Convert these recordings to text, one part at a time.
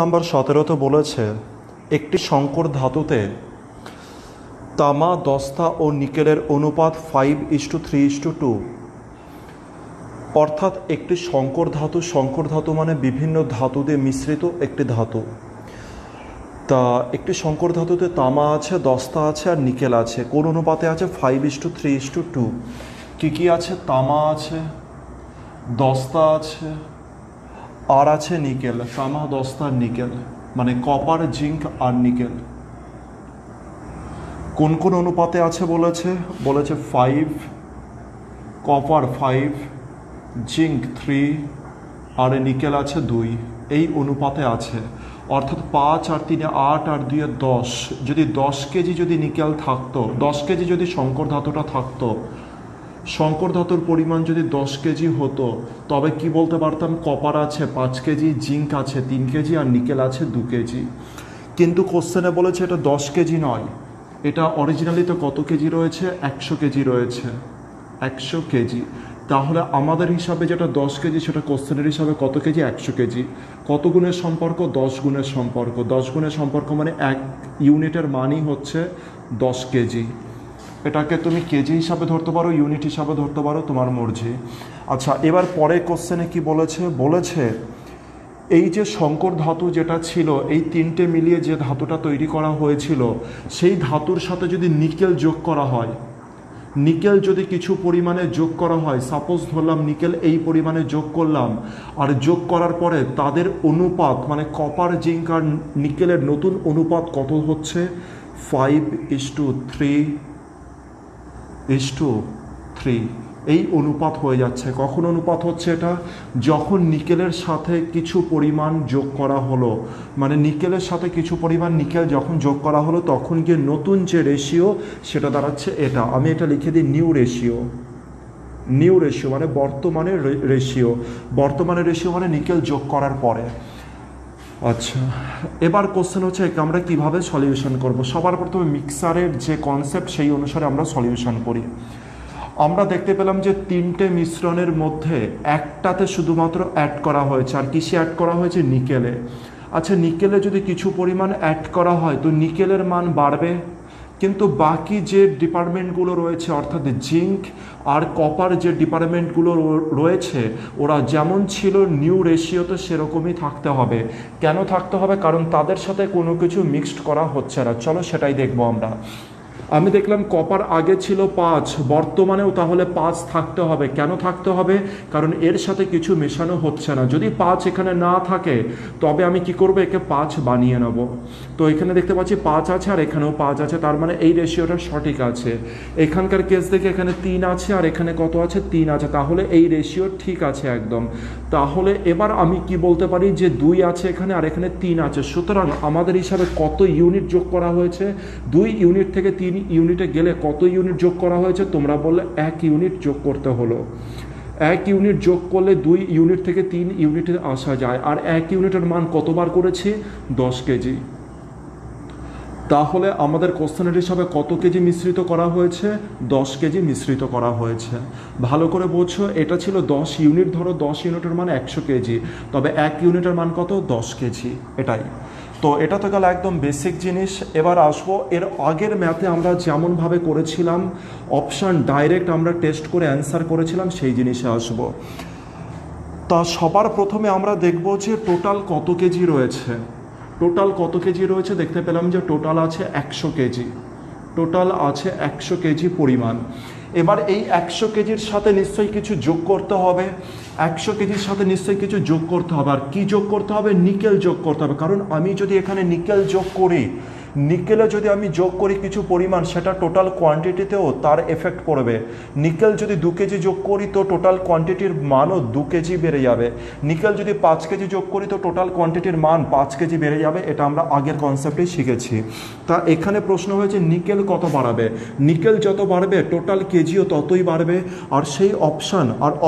Number 17 বলেছে একটি সংকর ধাতুতে তামা, দস্তা ও নিকেলের অনুপাত 5:3:2। অর্থাৎ একটি সংকর ধাতু মানে বিভিন্ন ধাতু দিয়ে মিশ্রিত একটি ধাতু। তা একটি সংকর ধাতুতে তামা আছে, দস্তা আছে আর নিকেল আছে। কোন অনুপাতে আছে? 5:3:2। কি আছে? তামা আছে, দস্তা আছে আর আছে নিকেল। তামা, দস্তা আর নিকেল, মানে কপার, জিঙ্ক আর নিকেল। কোন কোন অনুপাতে আছে বলেছে? 5, কপার 5, জিঙ্ক 3 আর নিকেল আছে 2। এই অনুপাতে আছে। অর্থাৎ 5 আর 3 8 আর 2 10। যদি 10 কেজি যদি নিকেল থাকতো, 10 কেজি যদি সংকর ধাতুটা থাকতো, সংকর ধাতুর পরিমাণ যদি 10 কেজি হতো, তবে কি বলতে পারতাম? কপার আছে 5 কেজি, জিঙ্ক আছে 3 কেজি আর নিকেল আছে 2 কেজি। কিন্তু কোশ্চেনে বলেছে এটা 10 কেজি নয়, এটা অরিজিনালি তো কত কেজি রয়েছে? 100 কেজি রয়েছে, 100 কেজি। তাহলে আমাদের হিসাবে যেটা 10 কেজি, সেটা কোশ্চেনের হিসাবে কত কেজি? 100 কেজি। কত গুণের সম্পর্ক? 10 গুণের সম্পর্ক। 10 গুণের সম্পর্ক মানে 1 ইউনিটের মানই হচ্ছে 10 কেজি। এটাকে তুমি কেজি হিসাবে ধরতে পারো, ইউনিট হিসাবে ধরতে পারো, তোমার মর্জি। আচ্ছা, এবার পরে কোশ্চেনে কি বলেছে এই যে সংকর ধাতু যেটা ছিল, এই তিনটে মিলিয়ে যে ধাতুটা তৈরি করা হয়েছিল, সেই ধাতুর সাথে যদি নিকেল যোগ করা হয়, নিকেল যদি কিছু পরিমাণে যোগ করা হয়, সাপোজ ধরলাম নিকেল এই পরিমাণে যোগ করলাম, আর যোগ করার পরে তাদের অনুপাত মানে কপার, জিঙ্ক আর নিকেলের নতুন অনুপাত কত হচ্ছে? 5:3:3। এই অনুপাত হয়ে যাচ্ছে। কখন অনুপাত হচ্ছে এটা? যখন নিকেলের সাথে কিছু পরিমাণ যোগ করা হলো, মানে নিকেলের সাথে কিছু পরিমাণ নিকেল যখন যোগ করা হলো, তখন গিয়ে নতুন যে রেশিও সেটা দাঁড়াচ্ছে এটা। আমি এটা লিখে দিই নিউ রেশিও মানে বর্তমানের রেশিও মানে নিকেল যোগ করার পরে। আচ্ছা, এবার কোশ্চেন হচ্ছে আমরা কিভাবে সলিউশন করব। সবার প্রথমে মিক্সারের যে কনসেপ্ট সেই অনুসারে আমরা সলিউশন করি। আমরা দেখতে পেলাম যে তিনটে মিশ্রণের মধ্যে একটাতে শুধুমাত্র অ্যাড করা হয়েছে। আর কিসে অ্যাড করা হয়েছে? নিকেলে। আচ্ছা, নিকেলে যদি কিছু পরিমাণ অ্যাড করা হয় তো নিকেলের মান বাড়বে, কিন্তু বাকি যে ডিপার্টমেন্টগুলো রয়েছে অর্থাৎ জিঙ্ক আর কপার যে ডিপার্টমেন্টগুলো রয়েছে, ওরা যেমন ছিল নিউ রেশিওতে সেরকমই থাকতে হবে। কেন থাকতে হবে? কারণ তাদের সাথে কোনো কিছু মিক্সড করা হচ্ছে না। চলো সেটাই দেখবো আমরা। আমি দেখলাম কপার আগে ছিল 5, বর্তমানেও তাহলে 5 থাকতে হবে। কেন থাকতে হবে? কারণ এর সাথে কিছু মেশানো হচ্ছে না। যদি 5 এখানে না থাকে তবে আমি কি করব? একে 5 বানিয়ে নেব। তো এখানে দেখতে পাচ্ছি 5 আছে আর এখানেও 5 আছে, তার মানে এই রেশিওটা সঠিক আছে। এখানকার কেস দেখে এখানে 3 আছে আর এখানে কত আছে? 3 আছে। তাহলে এই রেশিও ঠিক আছে একদম। তাহলে এবার আমি কি বলতে পারি যে 2 আছে এখানে আর এখানে 3 আছে। সুতরাং আমাদের হিসাবে কত ইউনিট যোগ করা হয়েছে? 2 ইউনিট থেকে 3 ইউনিটে গেলে কত ইউনিট যোগ করা হয়েছে? তোমরা বললে 1 ইউনিট যোগ করতে হলো। 1 ইউনিট যোগ করলে 2 ইউনিট থেকে 3 ইউনিটে আসা যায়। আর 1 ইউনিটের মান কতবার করেছি? 10 কেজি। তাহলে আমাদের কোশ্চেনের হিসাবে কত কেজি মিশ্রিত করা হয়েছে? 10 কেজি মিশ্রিত করা হয়েছে। ভালো করে বোঝো, এটা ছিল 10 ইউনিট। ধরো 10 ইউনিটের মান 100 কেজি, তবে 1 ইউনিটের মান কত? 10 কেজি। এটাই তো। এটা তো গেল একদম বেসিক জিনিস। এবার আসবো এর আগের ম্যাথে আমরা যেমনভাবে করেছিলাম, অপশান ডাইরেক্ট আমরা টেস্ট করে অ্যান্সার করেছিলাম, সেই জিনিসে আসবো। তা সবার প্রথমে আমরা দেখব যে টোটাল কত কেজি রয়েছে। দেখতে পেলাম যে টোটাল আছে 100 কেজি। টোটাল আছে 100 কেজি পরিমাণ। এবার এই 100 কেজির সাথে নিশ্চয়ই কিছু যোগ করতে হবে। 100 কেজির সাথে নিশ্চয়ই কিছু যোগ করতে হবে। আর কি যোগ করতে হবে? নিকেল যোগ করতে হবে। কারণ আমি যদি এখানে নিকেল যোগ করি, নিকেলে যদি আমি যোগ করি কিছু পরিমাণ, সেটা টোটাল কোয়ান্টিটিতেও তার এফেক্ট পড়বে। নিকেল যদি 2 কেজি যোগ করি তো টোটাল কোয়ান্টিটির মানও 2 কেজি বেড়ে যাবে। নিকেল যদি 5 কেজি যোগ করি তো টোটাল কোয়ান্টিটির মান 5 কেজি বেড়ে যাবে। এটা আমরা আগের কনসেপ্টেই শিখেছি। তা এখানে প্রশ্ন হয়েছে নিকেল কত বাড়াবে। নিকেল যত বাড়বে টোটাল কেজিও ততই বাড়বে। আর সেই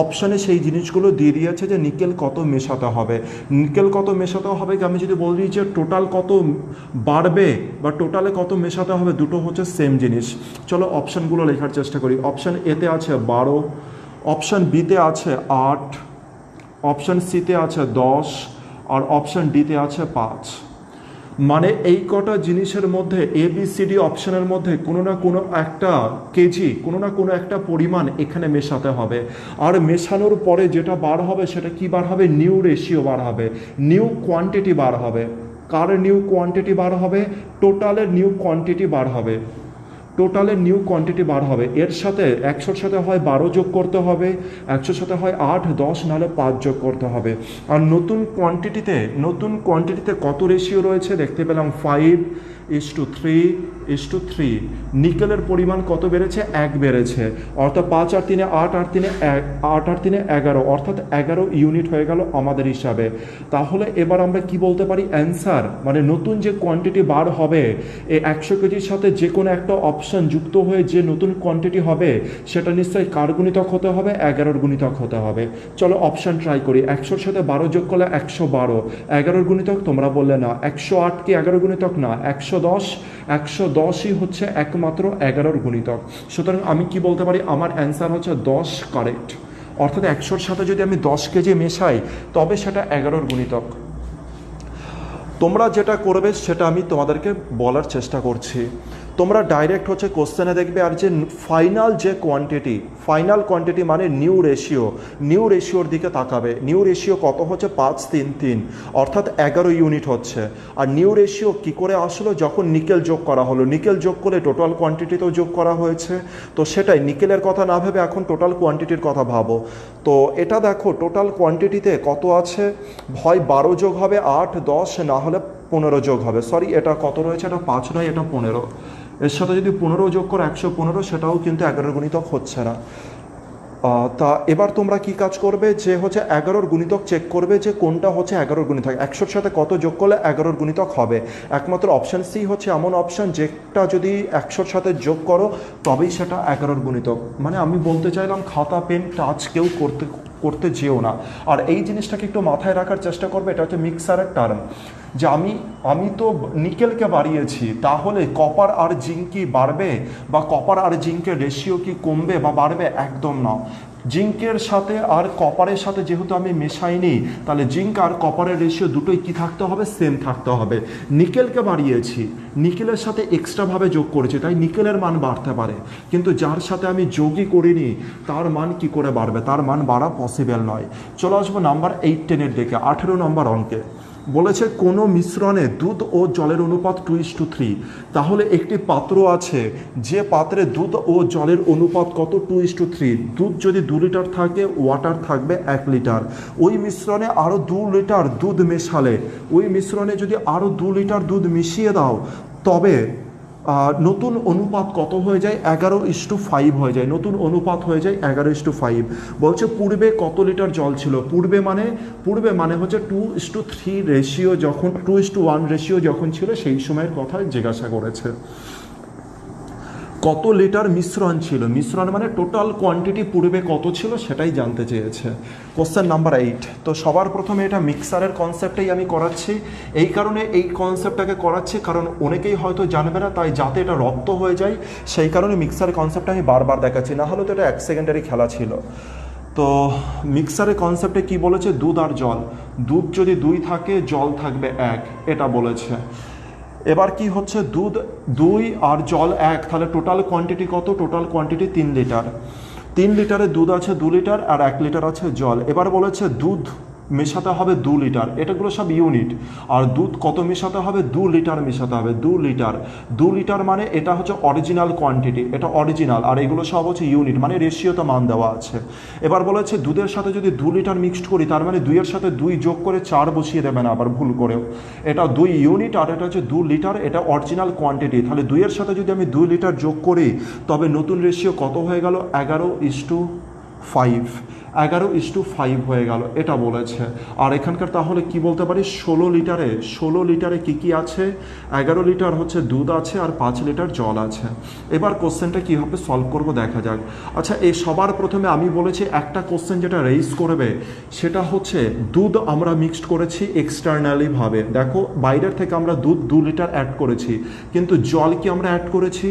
অপশানে সেই জিনিসগুলো দিয়ে দিয়েছে যে নিকেল কত মেশাতে হবে। নিকেল কত মেশাতে হবে, আমি যদি বলি যে টোটাল কত বাড়বে বা টোটালে কত মেশাতে হবে, দুটো হচ্ছে সেম জিনিস। চলো অপশানগুলো লেখার চেষ্টা করি। অপশান এতে আছে 12, অপশান বিতে আছে 8, অপশান সিতে আছে 10 আর অপশান ডিতে আছে 5। মানে এই কটা জিনিসের মধ্যে ABCD অপশানের মধ্যে কোনো না কোনো একটা কেজি, কোনো না কোনো একটা পরিমাণ এখানে মেশাতে হবে। আর মেশানোর পরে যেটা বার হবে সেটা কি বার হবে? নিউ রেশিও বার হবে, নিউ কোয়ান্টিটি বার হবে। কার নিউ কোয়ান্টিটি বার হবে? টোটালের নিউ কোয়ান্টিটি বার হবে, টোটালের নিউ কোয়ান্টিটি বার হবে। এর সাথে 100-র সাথে হয় 12 যোগ করতে হবে, 100-র সাথে হয় 8, 10 নাহলে 5 যোগ করতে হবে। আর নতুন কোয়ান্টিটিতে কত রেশিও রয়েছে দেখতে পেলাম 5:3:3। নিকেলের পরিমাণ কত বেড়েছে? 1 বেড়েছে, অর্থাৎ 5 আর 3 8, 8 আর 3 11, অর্থাৎ 11 ইউনিট হয়ে গেল আমাদের হিসাবে। তাহলে এবার আমরা কি বলতে পারি? অ্যান্সার মানে নতুন যে কোয়ান্টিটি বার হবে এই 100 কেজির সাথে যে কোনো একটা অপশান যুক্ত হয়ে যে নতুন কোয়ান্টিটি হবে সেটা নিশ্চয়ই কার গুণিতক হতে হবে? 11-র গুণিতক হতে হবে। চলো অপশান ট্রাই করি। 100-র সাথে 12 যোগ করলে 112, 11-র গুণিতক? তোমরা বললে না। 108 কি 11-র গুণিতক? না, 110। 110ই হচ্ছে একমাত্র 11-র গুণিতক। সুতরাং আমি কি বলতে পারি? আমার অ্যান্সার হচ্ছে 10 কারেক্ট। অর্থাৎ 100-র সাথে যদি আমি 10 কেজি মেশাই তবে সেটা 11-র গুণিতক। তোমরা যেটা করবে সেটা আমি তোমাদেরকে বলার চেষ্টা করছি। তোমরা ডাইরেক্ট হচ্ছে কোশ্চেনে দেখবে, আর যে ফাইনাল কোয়ান্টিটি মানে নিউ রেশিওর দিকে তাকাবে। নিউ রেশিও কত হচ্ছে? 5:3:3, অর্থাৎ 11 ইউনিট হচ্ছে। আর নিউ রেশিও কি করে আসলো? যখন নিকেল যোগ করা হলো, নিকেল যোগ করে টোটাল কোয়ান্টিটিতেও যোগ করা হয়েছে। তো সেটাই, নিকেলের কথা না ভেবে এখন টোটাল কোয়ান্টিটির কথা ভাবো। তো এটা দেখো টোটাল কোয়ান্টিটিতে কত আছে? হয় 12 যোগ হবে 8, 10 না হলে 15 যোগ হবে। সরি, এটা কত রয়েছে? এটা 5 নয়, এটা 15। এর সাথে যদি 15 যোগ করো 115, সেটাও কিন্তু 11-র গুণিতক হচ্ছে না। তা এবার তোমরা কি কাজ করবে? যে হচ্ছে 11-র গুণিতক চেক করবে যে কোনটা হচ্ছে 11-র গুণিতক। 100-র সাথে কত যোগ করলে 11-র গুণিতক হবে? একমাত্র অপশান সি হচ্ছে এমন অপশান যেটা যদি 100-র সাথে যোগ করো তবেই সেটা 11-র গুণিতক। মানে আমি বলতে চাইলাম খাতা পেন টাচ কেউ করতে যেও না। আর এই জিনিসটাকে একটু মাথায় রাখার চেষ্টা করবে, এটা হচ্ছে মিক্সারের টার্ম। যে আমি তো নিকেলকে বাড়িয়েছি, তাহলে কপার আর জিঙ্ক কি বাড়বে? বা কপার আর জিঙ্কের রেশিও কি কমবে বা বাড়বে? একদম না। জিঙ্কের সাথে আর কপারের সাথে যেহেতু আমি মেশাইনি, তাহলে জিঙ্ক আর কপারের রেশিও দুটোই কি থাকতে হবে? সেম থাকতে হবে। নিকেলকে বাড়িয়েছি, নিকেলের সাথে এক্সট্রাভাবে যোগ করেছি, তাই নিকেলের মান বাড়তে পারে, কিন্তু যার সাথে আমি যোগই করিনি তার মান কি করে বাড়বে? তার মান বাড়া পসিবল নয়। চলে আসবো নাম্বার 8-10-এর দিকে। 18 নম্বর অঙ্কে বলেছে কোনো মিশ্রণে দুধ ও জলের অনুপাত 2:3। তাহলে একটি পাত্র আছে, যে পাত্রে দুধ ও জলের অনুপাত কত? 2:3। দুধ যদি 2 লিটার থাকে, ওয়াটার থাকবে 1 লিটার। ওই মিশ্রণে আরও 2 লিটার দুধ মেশালে, ওই মিশ্রণে যদি আরও 2 লিটার দুধ মিশিয়ে দাও, তবে নতুন অনুপাত কত হয়ে যায়? 11:5 হয়ে যায়। নতুন অনুপাত হয়ে যায় 11:5। বলছে পূর্বে কত লিটার জল ছিল? পূর্বে মানে হচ্ছে 2:3 রেশিও, যখন 2:1 রেশিও যখন ছিল সেই সময়ের কথা জিজ্ঞাসা করেছে। কত লিটার মিশ্রণ ছিল? মিশ্রণ মানে টোটাল কোয়ান্টিটি পূর্বে কত ছিল সেটাই জানতে চেয়েছে। Question number 8। তো সবার প্রথমে এটা মিক্সারের কনসেপ্টেই আমি করাচ্ছি। এই কারণে এই কনসেপ্টটাকে করাচ্ছি কারণ অনেকেই হয়তো জানবে না, তাই যাতে এটা রপ্ত হয়ে যায় সেই কারণে মিক্সারের কনসেপ্টটা আমি বারবার দেখাচ্ছি, না হলে তো এটা 1 সেকেন্ডারি খেলা ছিল। তো মিক্সারের কনসেপ্টে কি বলেছে? দুধ আর জল। দুধ যদি 2 থাকে, জল থাকবে 1, এটা বলেছে। এবার কি হচ্ছে? দুধ 2 আর জল 1, তাহলে টোটাল কোয়ান্টিটি কত? Total quantity 3 litre. 3 লিটারে দুধ আছে 2 লিটার আর 1 লিটার আছে জল। এবার বলেছে দুধ মেশাতে হবে 2 লিটার, এটাগুলো সব ইউনিট। আর দুধ কত মেশাতে হবে? 2 লিটার মেশাতে হবে। 2 লিটার মানে এটা হচ্ছে অরিজিনাল কোয়ান্টিটি, এটা অরিজিনাল, আর এগুলো সব হচ্ছে ইউনিট, মানে রেশিওতে মান দেওয়া আছে। এবার বলেছে দুধের সাথে যদি 2 লিটার মিক্সড করি, তার মানে 2 এর সাথে 2 যোগ করে 4 বসিয়ে দেবে না আবার ভুল করেও। এটা 2 ইউনিট আর এটা হচ্ছে 2 লিটার, এটা অরিজিনাল কোয়ান্টিটি। তাহলে 2 এর সাথে যদি আমি 2 লিটার যোগ করি তবে নতুন রেশিও কত হয়ে গেল? 11:5। 11:5 হয়ে গেল, এটা বলেছে। আর এখানকার তাহলে কি বলতে পারি? 16 লিটারে কি আছে? 11 লিটার হচ্ছে দুধ আছে আর 5 লিটার জল আছে। এবার কোশ্চেনটা কীভাবে সলভ করব দেখা যাক। আচ্ছা, এই সবার প্রথমে আমি বলেছি একটা কোশ্চেন যেটা রেইজ করবে সেটা হচ্ছে দুধ আমরা মিক্সড করেছি এক্সটার্নালি ভাবে। দেখো বাইরের থেকে আমরা দুধ 2 লিটার অ্যাড করেছি, কিন্তু জল কি আমরা অ্যাড করেছি?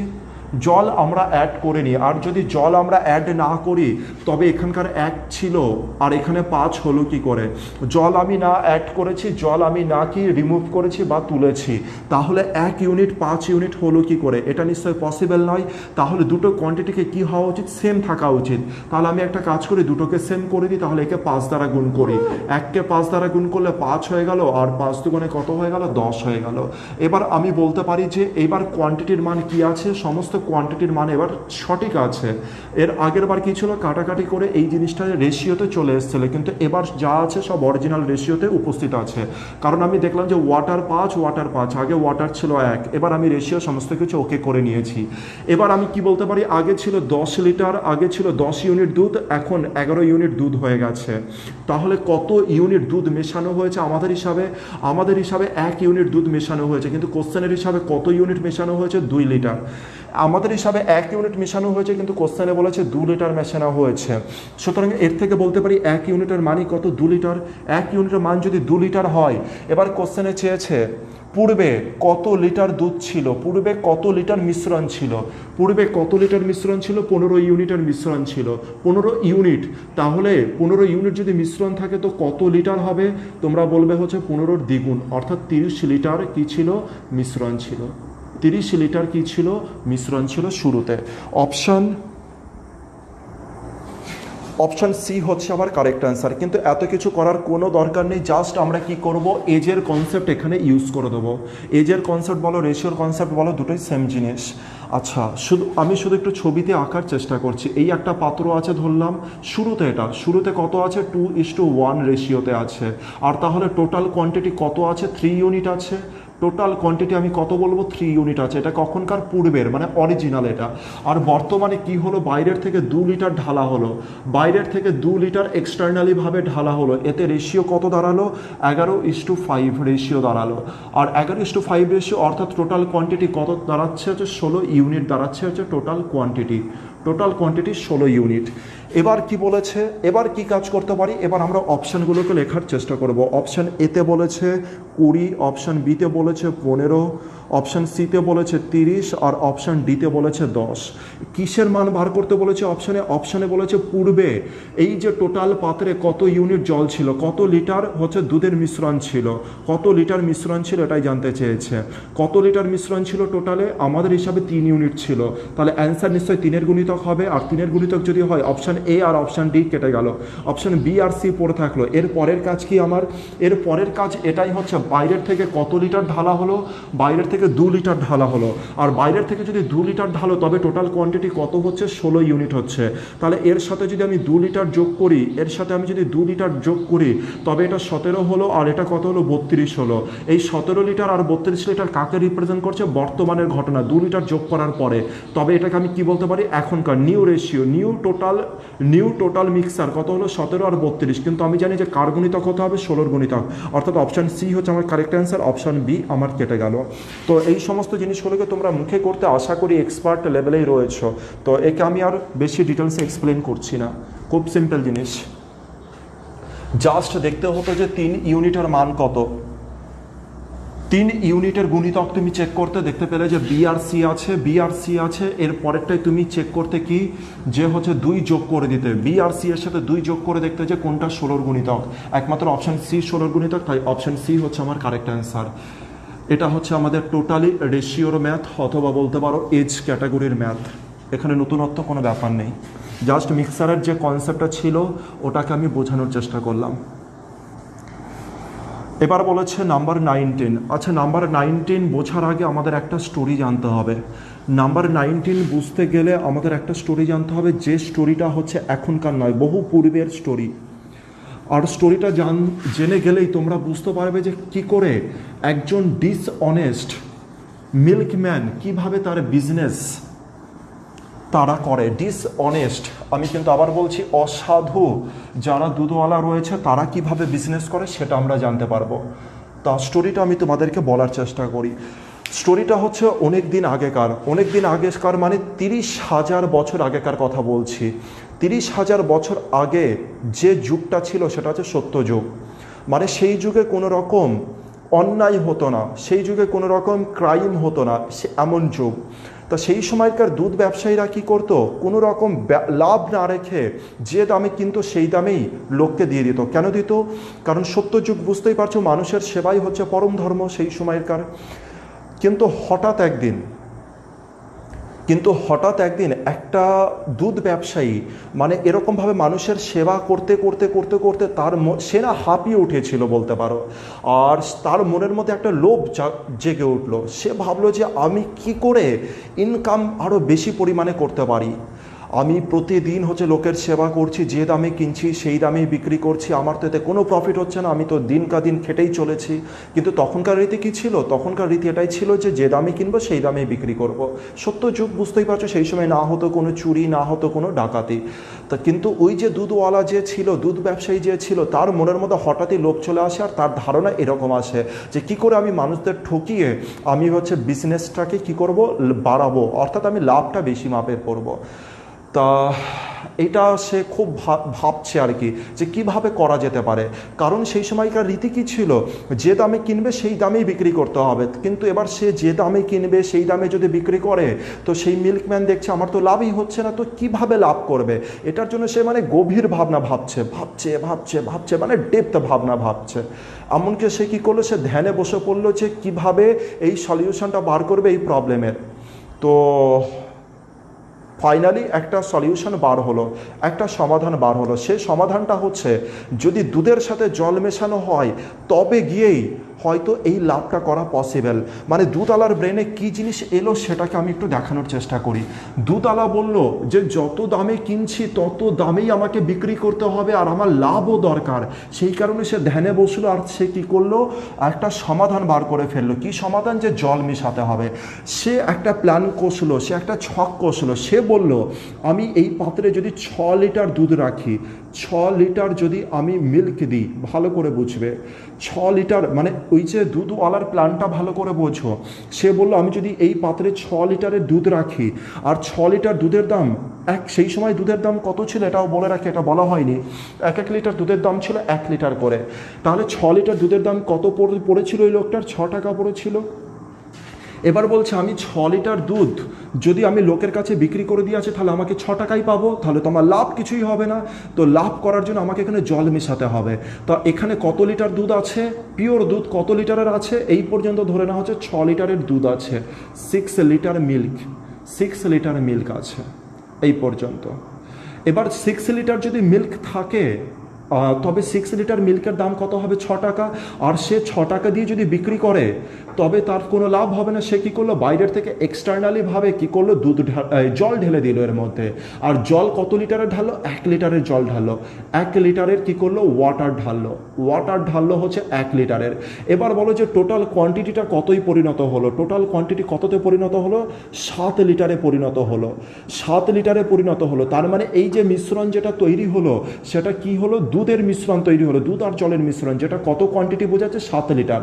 জল আমরা অ্যাড করে নিই, আর যদি জল আমরা অ্যাড না করি তবে এখানকার 1 ছিল আর এখানে 5 হলো কি করে? জল আমি না অ্যাড করেছি, জল আমি না কি রিমুভ করেছি বা তুলেছি, তাহলে 1 ইউনিট 5 ইউনিট হলো কি করে? এটা নিশ্চয়ই পসিবল নয়। তাহলে দুটো কোয়ান্টিটিকে কি হওয়া উচিত? সেম থাকা উচিত। তাহলে আমি একটা কাজ করি, দুটোকে সেম করে দিই, তাহলে একে 5 দ্বারা গুণ করি। 1কে 5 দ্বারা গুণ করলে 5 হয়ে গেল, আর 5 দুগুণে কত হয়ে গেল? 10 হয়ে গেল। এবার আমি বলতে পারি যে এবার কোয়ান্টিটির মান কি আছে? সমস্ত কোয়ান্টিটির মান এবার সঠিক আছে। এর আগের বার কি ছিল? কাটাকাটি করে এই জিনিসটা রেশিওতে চলে এসেছিল, কিন্তু এবার যা আছে সব অরিজিনাল রেশিওতে উপস্থিত আছে। কারণ আমি দেখলাম যে ওয়াটার 5, আগে ওয়াটার ছিল 1, এবার আমি রেশিও সমস্ত কিছু ওকে করে নিয়েছি। এবার আমি কি বলতে পারি? আগে ছিল 10 লিটার, আগে ছিল 10 ইউনিট দুধ, এখন 11 ইউনিট দুধ হয়ে গেছে। তাহলে কত ইউনিট দুধ মেশানো হয়েছে? আমাদের হিসাবে 1 ইউনিট দুধ মেশানো হয়েছে, কিন্তু কোশ্চেনের হিসাবে কত ইউনিট মেশানো হয়েছে? 2 লিটার। আমাদের হিসাবে 1 ইউনিট মেশানো হয়েছে, কিন্তু কোশ্চেনে বলেছে 2 লিটার মেশানো হয়েছে। সুতরাং এর থেকে বলতে পারি 1 ইউনিটের মানই কত? 2 লিটার। 1 ইউনিটের মান যদি 2 লিটার হয়, এবার কোশ্চেনে চেয়েছে পূর্বে কত লিটার দুধ ছিল, পূর্বে কত লিটার মিশ্রণ ছিল। পূর্বে কত লিটার মিশ্রণ ছিল? 15 ইউনিটের মিশ্রণ ছিল। 15 ইউনিট, তাহলে 15 ইউনিট যদি মিশ্রণ থাকে তো কত লিটার হবে? তোমরা বলবে হচ্ছে 15-র দ্বিগুণ, অর্থাৎ 30 লিটার কি ছিল? মিশ্রণ ছিল। 30 লিটার কি ছিল? মিশ্রণ ছিল শুরুতে। অপশন সি হচ্ছে আমার কারেক্ট অ্যান্সার। কিন্তু এত কিছু করার কোনো দরকার নেই, জাস্ট আমরা কি করব? এজের কনসেপ্ট এখানে ইউজ করে দেবো। এজের কনসেপ্ট বলো, রেশিওর কনসেপ্ট বলো, দুটোই সেম জিনিস। আচ্ছা, আমি শুধু একটু ছবিতে আঁকার চেষ্টা করছি। এই একটা পাত্র আছে ধরলাম, শুরুতে কত আছে? 2:1 রেশিওতে আছে। আর তাহলে টোটাল কোয়ান্টিটি কত আছে? 3 ইউনিট আছে। টোটাল কোয়ান্টিটি আমি কত বলবো? 3 ইউনিট আছে। এটা কখনকার? পূর্বের, মানে অরিজিনাল এটা। আর বর্তমানে কি হলো? বাইরের থেকে 2 লিটার ঢালা হলো, বাইরের থেকে 2 লিটার এক্সটার্নালি ভাবে ঢালা হলো। এতে রেশিও কত দাঁড়ালো? 11:5 রেশিও দাঁড়ালো। আর 11:5 রেশিও অর্থাৎ টোটাল কোয়ান্টিটি কত দাঁড়াচ্ছে? হচ্ছে 16 ইউনিট দাঁড়াচ্ছে হচ্ছে টোটাল কোয়ান্টিটি। 16 ইউনিট। এবার কি বলেছে? এবার কি কাজ করতে পারি? এবার আমরা অপশানগুলোকে লেখার চেষ্টা করব। অপশান এতে বলেছে 20, অপশান বিতে বলেছে 15, অপশান সিতে বলেছে 30, আর অপশান ডিতে বলেছে 10। কিসের মান বার করতে বলেছে? অপশানে বলেছে পূর্বে এই যে টোটাল পাত্রে কত ইউনিট জল ছিল, কত লিটার হচ্ছে দুধের মিশ্রণ ছিল, কত লিটার মিশ্রণ ছিল এটাই জানতে চেয়েছে। কত লিটার মিশ্রণ ছিল টোটালে? আমাদের হিসাবে 3 ইউনিট ছিল। তাহলে অ্যান্সার নিশ্চয়ই 3-এর গুণিতক হবে, আর 3-এর গুণিতক যদি হয় অপশান এ আর অপশান ডি কেটে গেল, অপশান বি আর সি পড়ে থাকলো। এর পরের কাজ কি আমার? এর পরের কাজ এটাই হচ্ছে, বাইরের থেকে কত লিটার ঢালা হলো? বাইরের থেকে 2 লিটার ঢালা হলো। আর বাইরের থেকে যদি 2 লিটার ঢালো তবে টোটাল কোয়ান্টিটি কত হচ্ছে? 16 ইউনিট হচ্ছে। তাহলে এর সাথে যদি আমি 2 লিটার যোগ করি, তবে এটা 17 হলো, আর এটা কত হলো? 32 হলো। এই 17 লিটার আর 32 লিটার কাকে রিপ্রেজেন্ট করছে? বর্তমানের ঘটনা, 2 লিটার যোগ করার পরে। তবে এটাকে আমি কি বলতে পারি? এখনকার new ratio, new total mixer কত হলো? 17 আর 32। কিন্তু আমি জানি যে কার গুণিতক হতে হবে? 16-র গুণিতক। অর্থাৎ অপশান সি হচ্ছে আমার কারেক্ট অ্যান্সার, অপশান বি আমার কেটে গেল। তো এই সমস্ত জিনিসগুলোকে তোমরা মুখে করতে আশা করি এক্সপার্ট লেভেলেই রয়েছো। তো একে আমি আর বেশি ডিটেলসে এক্সপ্লেন করছি না, খুব সিম্পল জিনিস। জাস্ট দেখতে হতো যে 3 ইউনিটের মান কত। 3 ইউনিটের গুণিতক তুমি চেক করতে, দেখতে পেলে যে বিআরসি আছে। এর পরেরটাই তুমি চেক করতে কি, যে হচ্ছে 2 যোগ করে দিতে, বিআরসি এর সাথে 2 যোগ করে দেখতে যে কোনটা 16-র গুণিতক। একমাত্র অপশান সি 16-র গুণিতক, তাই অপশান সি হচ্ছে আমার কারেক্ট অ্যান্সার। এটা হচ্ছে আমাদের টোটালি রেশিওর ম্যাথ, অথবা বলতে পারো এজ ক্যাটাগরির ম্যাথ। এখানে নতুনত্ব কোনো ব্যাপার নেই, জাস্ট মিক্সারের যে কনসেপ্টটা ছিল ওটাকে আমি বোঝানোর চেষ্টা করলাম। এবার বলেছে নাম্বার 19। আচ্ছা, নাম্বার 19 বোঝার আগে আমাদের একটা স্টোরি জানতে হবে। নাম্বার 19 বুঝতে গেলে আমাদের একটা স্টোরি জানতে হবে, যে স্টোরিটা হচ্ছে এখনকার নয়, বহু পূর্বের স্টোরি। আর স্টোরিটা জেনে গেলেই তোমরা বুঝতে পারবে যে কি করে একজন ডিসঅনেস্ট মিল্কম্যান কিভাবে তার বিজনেস তারা করে। ডিসঅনেস্ট, আমি কিন্তু আবার বলছি, অসাধু যারা দুধওয়ালা রয়েছে তারা কিভাবে বিজনেস করে সেটা আমরা জানতে পারবো। তা স্টোরিটা আমি তোমাদেরকে বলার চেষ্টা করি। স্টোরিটা হচ্ছে অনেক দিন আগেকার, মানে 30,000 বছর আগেকার কথা বলছি। 30,000 বছর আগে যে যুগটা ছিল সেটা হচ্ছে সত্য যুগ। মানে সেই যুগে কোনো রকম অন্যায় হতো না, সেই যুগে কোনো রকম ক্রাইম হতো না, এমন যুগ। তা সেই সময়কার দুধ ব্যবসায়ীরা কি করতো, কোনো রকম লাভ না রেখে যে দামে কিন্তু সেই দামেই লোককে দিয়ে দিত। কেন দিত? কারণ সত্যযুগ, বুঝতেই পারছো, মানুষের সেবাই হচ্ছে পরম ধর্ম সেই সময়কার। কিন্তু হঠাৎ একদিন একটা দুধ ব্যবসায়ী মানে এরকমভাবে মানুষের সেবা করতে করতে করতে করতে তার সে না হাঁপিয়ে উঠেছিল বলতে পারো। আর তার মনের মধ্যে একটা লোভ জেগে উঠলো। সে ভাবলো যে আমি কি করে ইনকাম আরও বেশি পরিমাণে করতে পারি। আমি প্রতিদিন হচ্ছে লোকের সেবা করছি, যে দামে কিনছি সেই দামেই বিক্রি করছি, আমার তো এতে কোনো প্রফিট হচ্ছে না, আমি তো দিন দিন খেটেই চলেছি। কিন্তু তখনকার রীতি কী ছিল? তখনকার রীতি এটাই ছিল যে দামে কিনবো সেই দামেই বিক্রি করব। সত্য যুগ, বুঝতেই পারছো, সেই সময় না হতো কোনো চুরি, না হতো কোনো ডাকাতি। তা কিন্তু ওই যে দুধওয়ালা যে ছিল, দুধ ব্যবসায়ী যে ছিল, তার মনের মধ্যে হঠাৎই লোভ চলে আসে। আর তার ধারণা এরকম আসে যে কি করে আমি মানুষদের ঠকিয়ে আমি হচ্ছে বিজনেসটাকে কি করব, বাড়াবো, অর্থাৎ আমি লাভটা বেশি মাপের করব। তা এটা সে খুব ভাবছে আর কি, যে কিভাবে করা যেতে পারে। কারণ সেই সময়কার রীতি কী ছিল, যে দামে কিনবে সেই দামেই বিক্রি করতে হবে। কিন্তু এবার সে যে দামে কিনবে সেই দামে যদি বিক্রি করে, তো সেই মিল্কম্যান দেখছে আমার তো লাভই হচ্ছে না, তো কিভাবে লাভ করবে। এটার জন্য সে মানে গভীর ভাবনা ভাবছে, মানে ডেপথ ভাবনা ভাবছে। এমনকি সে কী করলো, সে ধ্যানে বসে পড়লো যে কিভাবে এই সলিউশনটা বার করবে এই প্রবলেমের। তো ফাইনালি একটা সলিউশন বার হলো, একটা সমাধান বার হলো। সে সমাধানটা হচ্ছে, যদি দুধের সাথে জল মেশানো হয় তবে গিয়েই হয়তো এই লাভটা করা পসিবল। মানে দুধওয়ালার ব্রেনে কী জিনিস এলো সেটাকে আমি একটু দেখানোর চেষ্টা করি। দুধওয়ালা বলল যে যত দামে কিনছি তত দামেই আমাকে বিক্রি করতে হবে, আর আমার লাভও দরকার। সেই কারণে সে ধ্যানে বসলো, আর সে কী করলো, একটা সমাধান বার করে ফেললো। কি সমাধান? যে জল মেশাতে হবে। সে একটা প্ল্যান কষলো, সে একটা ছক কষলো। সে বলল আমি এই পাত্রে যদি 6 লিটার দুধ রাখি, 6 লিটার যদি আমি মিল্ক দিই, ভালো করে বুঝবে, 6 লিটার মানে ওই যে দুধওয়ালার প্ল্যানটা ভালো করে বোঝো। সে বললো আমি যদি এই পাত্রে 6 লিটারের দুধ রাখি, আর 6 লিটার দুধের দাম সেই সময় দুধের দাম কত ছিল এটাও বলে রাখি, এটা বলা হয়নি। 1 লিটার দুধের দাম ছিল 1 লিটার করে। তাহলে 6 লিটার দুধের দাম কত পড়েছিল ওই লোকটার? 6 টাকা পড়েছিল। এবার বলছে আমি 6 লিটার দুধ যদি আমি লোকের কাছে বিক্রি করে দিয়ে আছে, তাহলে আমাকে 6 টাকাই পাবো, তাহলে তো আমার লাভ কিছুই হবে না। তো লাভ করার জন্য আমাকে এখানে জল মেশাতে হবে। তো এখানে কত লিটার দুধ আছে, পিওর দুধ কত লিটারের আছে? এই পর্যন্ত ধরে নেওয়া হচ্ছে 6 লিটারের দুধ আছে। 6 লিটার মিল্ক আছে এই পর্যন্ত। এবার 6 লিটার যদি মিল্ক থাকে, তবে 6 লিটার মিল্কের দাম কত হবে? 6 টাকা। আর সে 6 টাকা দিয়ে যদি বিক্রি করে তবে তার কোনো লাভ হবে না। সে কী করলো, বাইরের থেকে এক্সটার্নালিভাবে কী করলো, জল ঢেলে দিল এর মধ্যে। আর জল কত লিটারের ঢাললো? 1 লিটারের জল ঢাললো। 1 লিটারের কী করলো, ওয়াটার ঢাললো হচ্ছে 1 লিটারের। এবার বলো যে টোটাল কোয়ান্টিটিটা কতই পরিণত হলো? টোটাল কোয়ান্টিটি কততে পরিণত হলো? 7 লিটারে পরিণত হলো। 7 লিটারে পরিণত হলো। তার মানে এই যে মিশ্রণ যেটা তৈরি হলো সেটা কি হলো? দুধের মিশ্রণ তৈরি হলো, দুধ আর জলের মিশ্রণ, যেটা কত কোয়ান্টিটি বোঝাচ্ছে? 7 লিটার।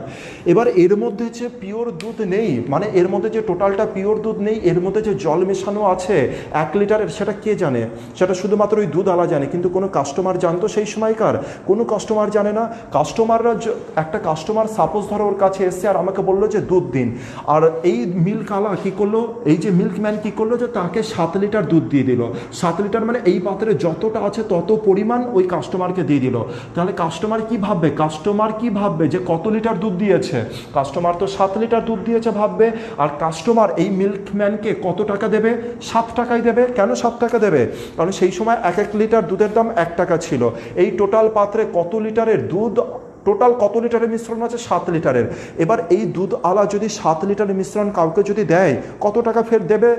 এবার এর মধ্যে যে পিওর দুধ নেই, মানে এর মধ্যে যে টোটালটা পিওর দুধ নেই, এর মধ্যে যে জল মেশানো আছে 1 লিটারের, সেটা কে জানে? সেটা শুধুমাত্র ওই দুধওয়ালা জানে। কিন্তু কোনো কাস্টমার জানতো সেই সময়কার? কোনো কাস্টমার জানে না। একটা কাস্টমার সাপোজ ধরো ওর কাছে এসছে আর আমাকে বললো যে দুধ দিন, আর এই মিল্কওয়ালা কী করলো, এই যে মিল্কম্যান কী করলো, যে তাকে 7 লিটার দুধ দিয়ে দিল। 7 লিটার মানে এই পাত্রে যতটা আছে তত পরিমাণ ওই কাস্টমারকে দিয়ে দিল। তাহলে কাস্টমার কি ভাববে যে কত লিটার দুধ দিয়েছে? কাস্টমার তো 7 লিটার দুধ দিয়েছে ভাববে। আর কাস্টমার এই মিল্কম্যানকে কত টাকা দেবে? 7 টাকাই দেবে। কেন 7 টাকা দেবে? কারণ সেই সময় 1 লিটার দুধের দাম 1 টাকা ছিল। এই টোটাল পাত্রে কত লিটারের দুধ, টোটাল কত লিটারের মিশ্রণ আছে? 7 লিটারের। এবার এই দুধওয়ালা যদি 7 লিটারের মিশ্রণ কাউকে যদি দেয়, কত টাকা ফের দেবে?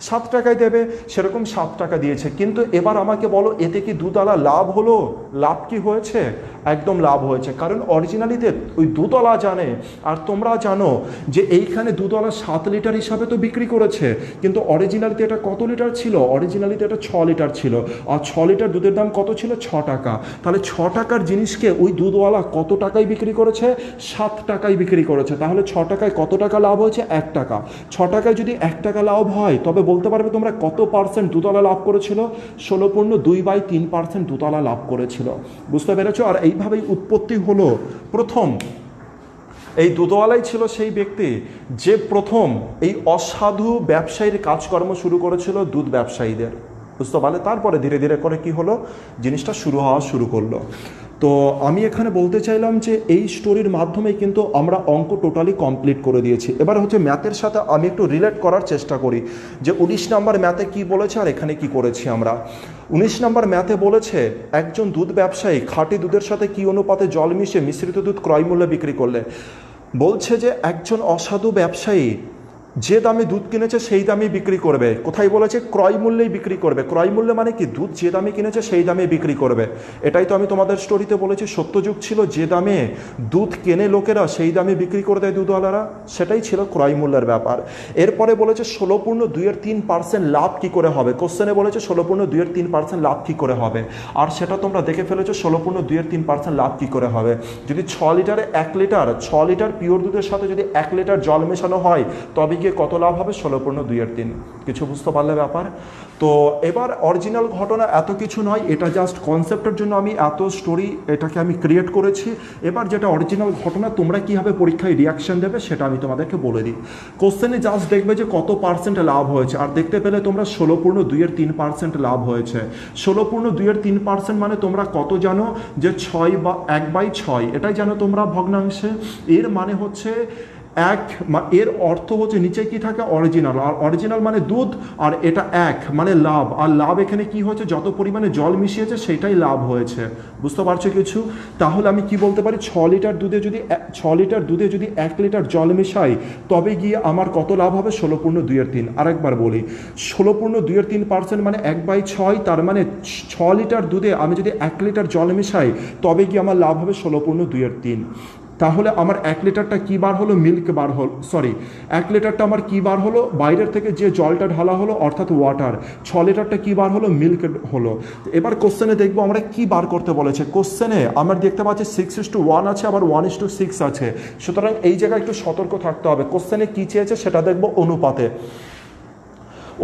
7 টাকায় দেবে। সেরকম 7 টাকা দিয়েছে। কিন্তু এবার আমাকে বলো, এতে কি দুধওয়ালা লাভ হলো? লাভ কি হয়েছে? একদম লাভ হয়েছে। কারণ অরিজিনালিতে ওই দুধওয়ালা জানে আর তোমরা জানো যে এইখানে দুধওয়ালা 7 লিটার হিসাবে তো বিক্রি করেছে, কিন্তু অরিজিনালিতে এটা কত লিটার ছিল? অরিজিনালিতে এটা 6 লিটার ছিল। আর 6 লিটার দুধের দাম কত ছিল? 6 টাকা। তাহলে 6 টাকার জিনিসকে ওই দুধওয়ালা কত টাকায় বিক্রি করেছে? 7 টাকায় বিক্রি করেছে। তাহলে 6 টাকায় কত টাকা লাভ হয়েছে? 1 টাকা। 6 টাকায় যদি 1 টাকা লাভ হয়, তবে বলতে পারবে তোমরা কত পার্সেন্ট দুধওয়ালা লাভ করেছিল? 16.2/3% দুধওয়ালা লাভ করেছিল। বুঝতে পেরেছো? আর এইভাবেই উৎপত্তি হলো প্রথম এই দুধওয়ালাই ছিল সেই ব্যক্তি যে প্রথম এই অসাধু ব্যবসায়ীর কাজকর্ম শুরু করেছিল দুধ ব্যবসায়ীদের, বুঝতে পারলে? তারপরে ধীরে ধীরে করে কি হলো, জিনিসটা শুরু করলো। তো আমি এখানে বলতে চাইলাম যে এই স্টোরির মাধ্যমে কিন্তু আমরা অঙ্ক টোটালি কমপ্লিট করে দিয়েছি। এবার হচ্ছে ম্যাথের সাথে আমি একটু রিলেট করার চেষ্টা করি যে 19 নম্বর ম্যাথে কি বলেছে আর এখানে কি করেছি আমরা। 19 নম্বর ম্যাথে বলেছে একজন দুধ ব্যবসায়ী খাঁটি দুধের সাথে কি অনুপাতে জল মিশিয়ে মিশ্রিত দুধ ক্রয় মূল্যে বিক্রি করলে। বলছে যে একজন অসাধু ব্যবসায়ী যে দামে দুধ কিনেছে সেই দামে বিক্রি করবে। কোথায় বলেছে? ক্রয় মূল্যেই বিক্রি করবে। ক্রয় মূল্য মানে কি? দুধ যে দামে কিনেছে সেই দামে বিক্রি করবে। এটাই তো আমি তোমাদের স্টোরিতে বলেছি, সত্যযুগ ছিল যে দামে দুধ কেনে লোকেরা সেই দামে বিক্রি করে দেয় দুধওয়ালারা, সেটাই ছিল ক্রয় মূল্যের ব্যাপার। এরপরে বলেছে 16.2% লাভ কি করে হবে। কোশ্চেনে বলেছে 16.2% লাভ কি করে হবে, আর সেটা তোমরা দেখে ফেলেছো 16.2% লাভ কি করে হবে। যদি 6 লিটারে 6 লিটার পিওর দুধের সাথে যদি 1 লিটার জল মেশানো হয় তবে গিয়ে কত লাভ হবে? 16.2। কিছু বুঝতে পারলে ব্যাপার? তো এবার অরিজিনাল ঘটনা এত কিছু নয়, এটা জাস্ট কনসেপ্টের জন্য আমি এত স্টোরি এটাকে আমি ক্রিয়েট করেছি। এবার যেটা অরিজিনাল ঘটনা তোমরা কীভাবে পরীক্ষায় রিয়াকশান দেবে সেটা আমি তোমাদেরকে বলে দিই। কোশ্চেনে জাস্ট দেখবে যে কত পার্সেন্ট লাভ হয়েছে, আর দেখতে পেলে তোমরা 16.2% লাভ হয়েছে। 16.2% মানে তোমরা কত জানো? যে 1/6, এটাই জানো তোমরা ভগ্নাংশে। এর মানে হচ্ছে এর অর্থ হচ্ছে নিচে কি থাকে? অরিজিনাল, আর অরিজিনাল মানে দুধ, আর এটা 1 মানে লাভ, আর লাভ এখানে কি হয়েছে? যত পরিমাণে জল মিশিয়েছে সেটাই লাভ হয়েছে। বুঝতে পারছো কিছু? তাহলে আমি কি বলতে পারি? 6 লিটার দুধে যদি 1 লিটার জল মেশাই তবে গিয়ে আমার কত লাভ হবে? 16.2। আরেকবার বলি, 16.2% মানে 1/6, তার মানে 6 লিটার দুধে আমি যদি 1 লিটার জল মেশাই তবে গিয়ে আমার লাভ হবে 16.2। তাহলে আমার 1 লিটারটা কী বার হলো? মিল্ক বার হলো, 1 লিটারটা আমার কী বার হলো? বাইরের থেকে যে জলটা ঢালা হলো অর্থাৎ ওয়াটার। 6 লিটারটা কী বার হলো? মিল্ক হলো। এবার কোশ্চেনে দেখবো আমরা কী বার করতে বলেছে। কোশ্চেনে আমরা দেখতে পাচ্ছি 6:1 আছে, আবার 1:6 আছে। সুতরাং এই জায়গায় একটু সতর্ক থাকতে হবে। কোশ্চেনে কী চেয়েছে সেটা দেখবো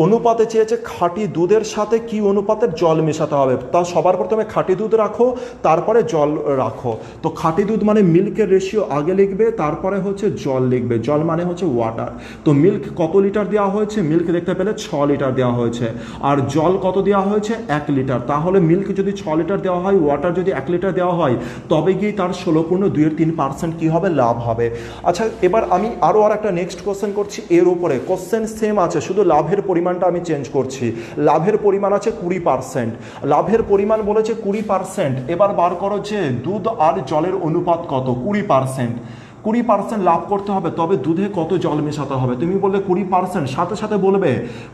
অনুপাতে চেয়েছে খাঁটি দুধের সাথে কি অনুপাতের জল মেশাতে হবে। তা সবার প্রথমে খাঁটি দুধ রাখো, তারপরে জল রাখো। তো খাঁটি দুধ মানে মিল্কের রেশিও আগে লিখবে, তারপরে হচ্ছে জল লিখবে। জল মানে হচ্ছে ওয়াটার। তো মিল্ক কত লিটার দেওয়া হয়েছে? মিল্ক দেখতে পেলে 6 লিটার দেওয়া হয়েছে, আর জল কত দেওয়া হয়েছে? 1 লিটার। তাহলে মিল্ক যদি 6 লিটার দেওয়া হয়, ওয়াটার যদি 1 লিটার দেওয়া হয়, তবে গিয়ে তার 16.2% কী হবে? লাভ হবে। আচ্ছা, এবার আমি আরও একটা নেক্সট কোশ্চেন করছি এর উপরে। কোশ্চেন সেম আছে, শুধু লাভের পরিমাণটা আমি চেঞ্জ করছি। লাভের পরিমাণ আছে 20%। লাভের পরিমাণ বলেছে 20%। এবার বার করো যে দুধ আর জলের অনুপাত কত? 20%। 20% লাভ করতে হবে, তবে দুধে কত জল মেশাতে হবে? তুমি বললে 20%, সাথে সাথে বলবে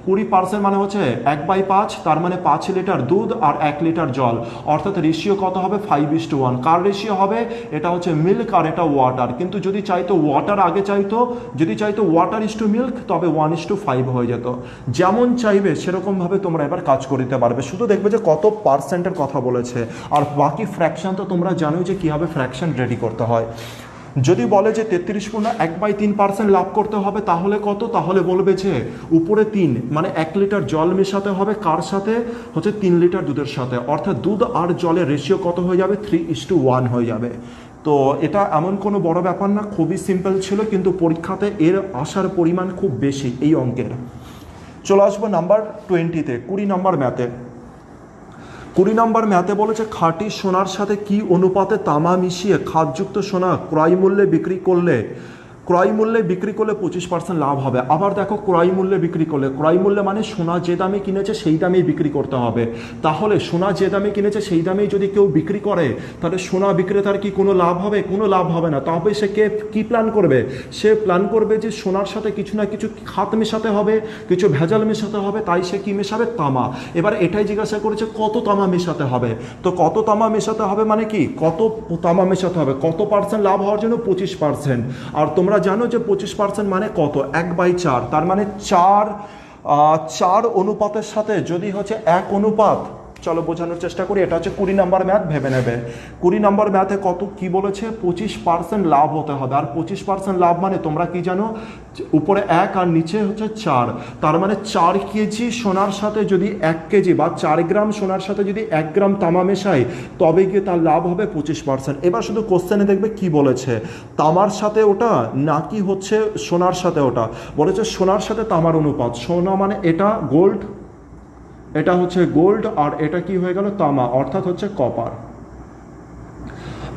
20% মানে হচ্ছে 1/5, তার মানে 5 লিটার দুধ আর 1 লিটার জল, অর্থাৎ রেশিও কত হবে? 5:1। কার রেশিও হবে? এটা হচ্ছে মিল্ক আর এটা ওয়াটার। কিন্তু যদি চাইতো ওয়াটার আগে যদি চাইতো ওয়াটার ইস টু মিল্ক, তবে 1:5 হয়ে যেত। যেমন চাইবে সেরকমভাবে তোমরা এবার কাজ করে দিতে পারবে। শুধু দেখবে যে কত পার্সেন্টের কথা বলেছে, আর বাকি ফ্র্যাকশন তো তোমরা জানোই যে কীভাবে ফ্র্যাকশন রেডি করতে হয়। যদি বলে যে 33.1/3% লাভ করতে হবে, তাহলে কত? তাহলে বলবে যে উপরে 3 মানে 1 লিটার জল মেশাতে হবে। কার সাথে? হচ্ছে 3 লিটার দুধের সাথে, অর্থাৎ দুধ আর জলের রেশিও কত হয়ে যাবে? 3:1 হয়ে যাবে। তো এটা এমন কোনো বড় ব্যাপার না, খুবই সিম্পল ছিল, কিন্তু পরীক্ষাতে এর আসার পরিমাণ খুব বেশি এই অঙ্কের। চলে আসবো নাম্বার 20-তে, 20 নম্বর ম্যাথে। 20 নম্বর ম্যাথে বলেছে খাঁটি সোনার সাথে কি অনুপাতে তামা মিশিয়ে খাদযুক্ত সোনা ক্রয় মূল্যে বিক্রি করলে 25% লাভ হবে। আবার দেখো, ক্রয় মূল্যে বিক্রি করলে, ক্রয় মূল্যে মানে সোনা যে দামে কিনেছে সেই দামেই বিক্রি করতে হবে। তাহলে সোনা যে দামে কিনেছে সেই দামেই যদি কেউ বিক্রি করে, তাহলে সোনা বিক্রেতার কি কোনো লাভ হবে? কোনো লাভ হবে না। তবে সে কি প্ল্যান করবে? সে প্ল্যান করবে যে সোনার সাথে কিছু না কিছু খাত মেশাতে হবে, কিছু ভেজাল মেশাতে হবে, তাই সে কি মেশাবে? তামা। এবার এটাই জিজ্ঞাসা করেছে কত তামা মেশাতে হবে। তো কত তামা মেশাতে হবে মানে কি? কত তামা মেশাতে হবে? কত পার্সেন্ট লাভ হওয়ার জন্য? 25%। আর তোমরা জানো যে 25% মানে কত? 1/4, তার মানে 4 অনুপাতের সাথে যদি হচ্ছে 1 অনুপাত চলো বোঝানোর চেষ্টা করি। এটা হচ্ছে 20 নম্বর ম্যাথ, ভেবে নেবে। 20 নম্বর ম্যাথে কত কি বলেছে, 25% লাভ হতে হবে। আর 25% লাভ মানে তোমরা কি জানো, উপরে 1 আর নিচে হচ্ছে 4, তার মানে 4 কেজি সোনার সাথে যদি 1 কেজি বা 4 গ্রাম সোনার সাথে যদি 1 গ্রাম তামা মেশাই, তবে গিয়ে তার লাভ হবে 25%। এবার শুধু কোশ্চেনে দেখবে কি বলেছে, তামার সাথে ওটা নাকি হচ্ছে সোনার সাথে ওটা। বলেছে সোনার সাথে তামার অনুপাত। সোনা মানে এটা গোল্ড, এটা হচ্ছে গোল্ড, আর এটা কি হয়ে গেল তামা, অর্থাৎ হচ্ছে কপার।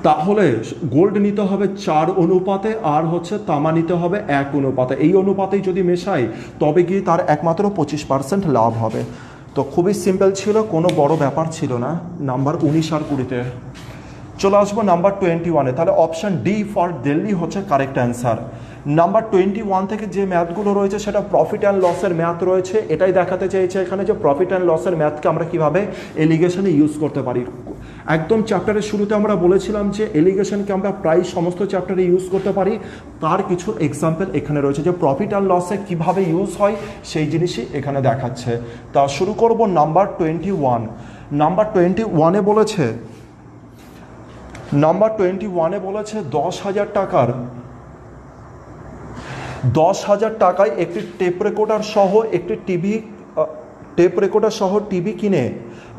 তাহলে গোল্ড নিতে হবে 4 অনুপাতে, আর হচ্ছে তামা নিতে হবে 1 অনুপাতে। এই অনুপাতেই যদি মেশাই তবে গিয়ে তার একমাত্র 25% লাভ হবে। তো খুবই সিম্পল ছিল, কোনো বড় ব্যাপার ছিল না। নাম্বার 19 আর 20-তে চলে আসবো নাম্বার 21-এ। তাহলে অপশন ডি ফর দিল্লি হচ্ছে কারেক্ট অ্যান্সার। নাম্বার 21 থেকে যে ম্যাথগুলো রয়েছে সেটা প্রফিট অ্যান্ড লসের ম্যাথ রয়েছে। এটাই দেখাতে চেয়েছে এখানে যে প্রফিট অ্যান্ড লসের ম্যাথকে আমরা কিভাবে এলিগেশনে ইউজ করতে পারি। একদম চ্যাপ্টারের শুরুতে আমরা বলেছিলাম যে এলিগেশনকে আমরা প্রায় সমস্ত চ্যাপ্টারে ইউজ করতে পারি। তার কিছু এক্সাম্পল এখানে রয়েছে যে প্রফিট অ্যান্ড লসে কিভাবে ইউজ হয়, সেই জিনিসই এখানে দেখাচ্ছে। তা শুরু করব নাম্বার 21। নাম্বার 21-এ বলেছে, নাম্বার 21-এ বলেছে 10,000 টাকার 10,000 টাকায় একটি টেপ রেকর্ডার সহ একটি টিভি কিনে,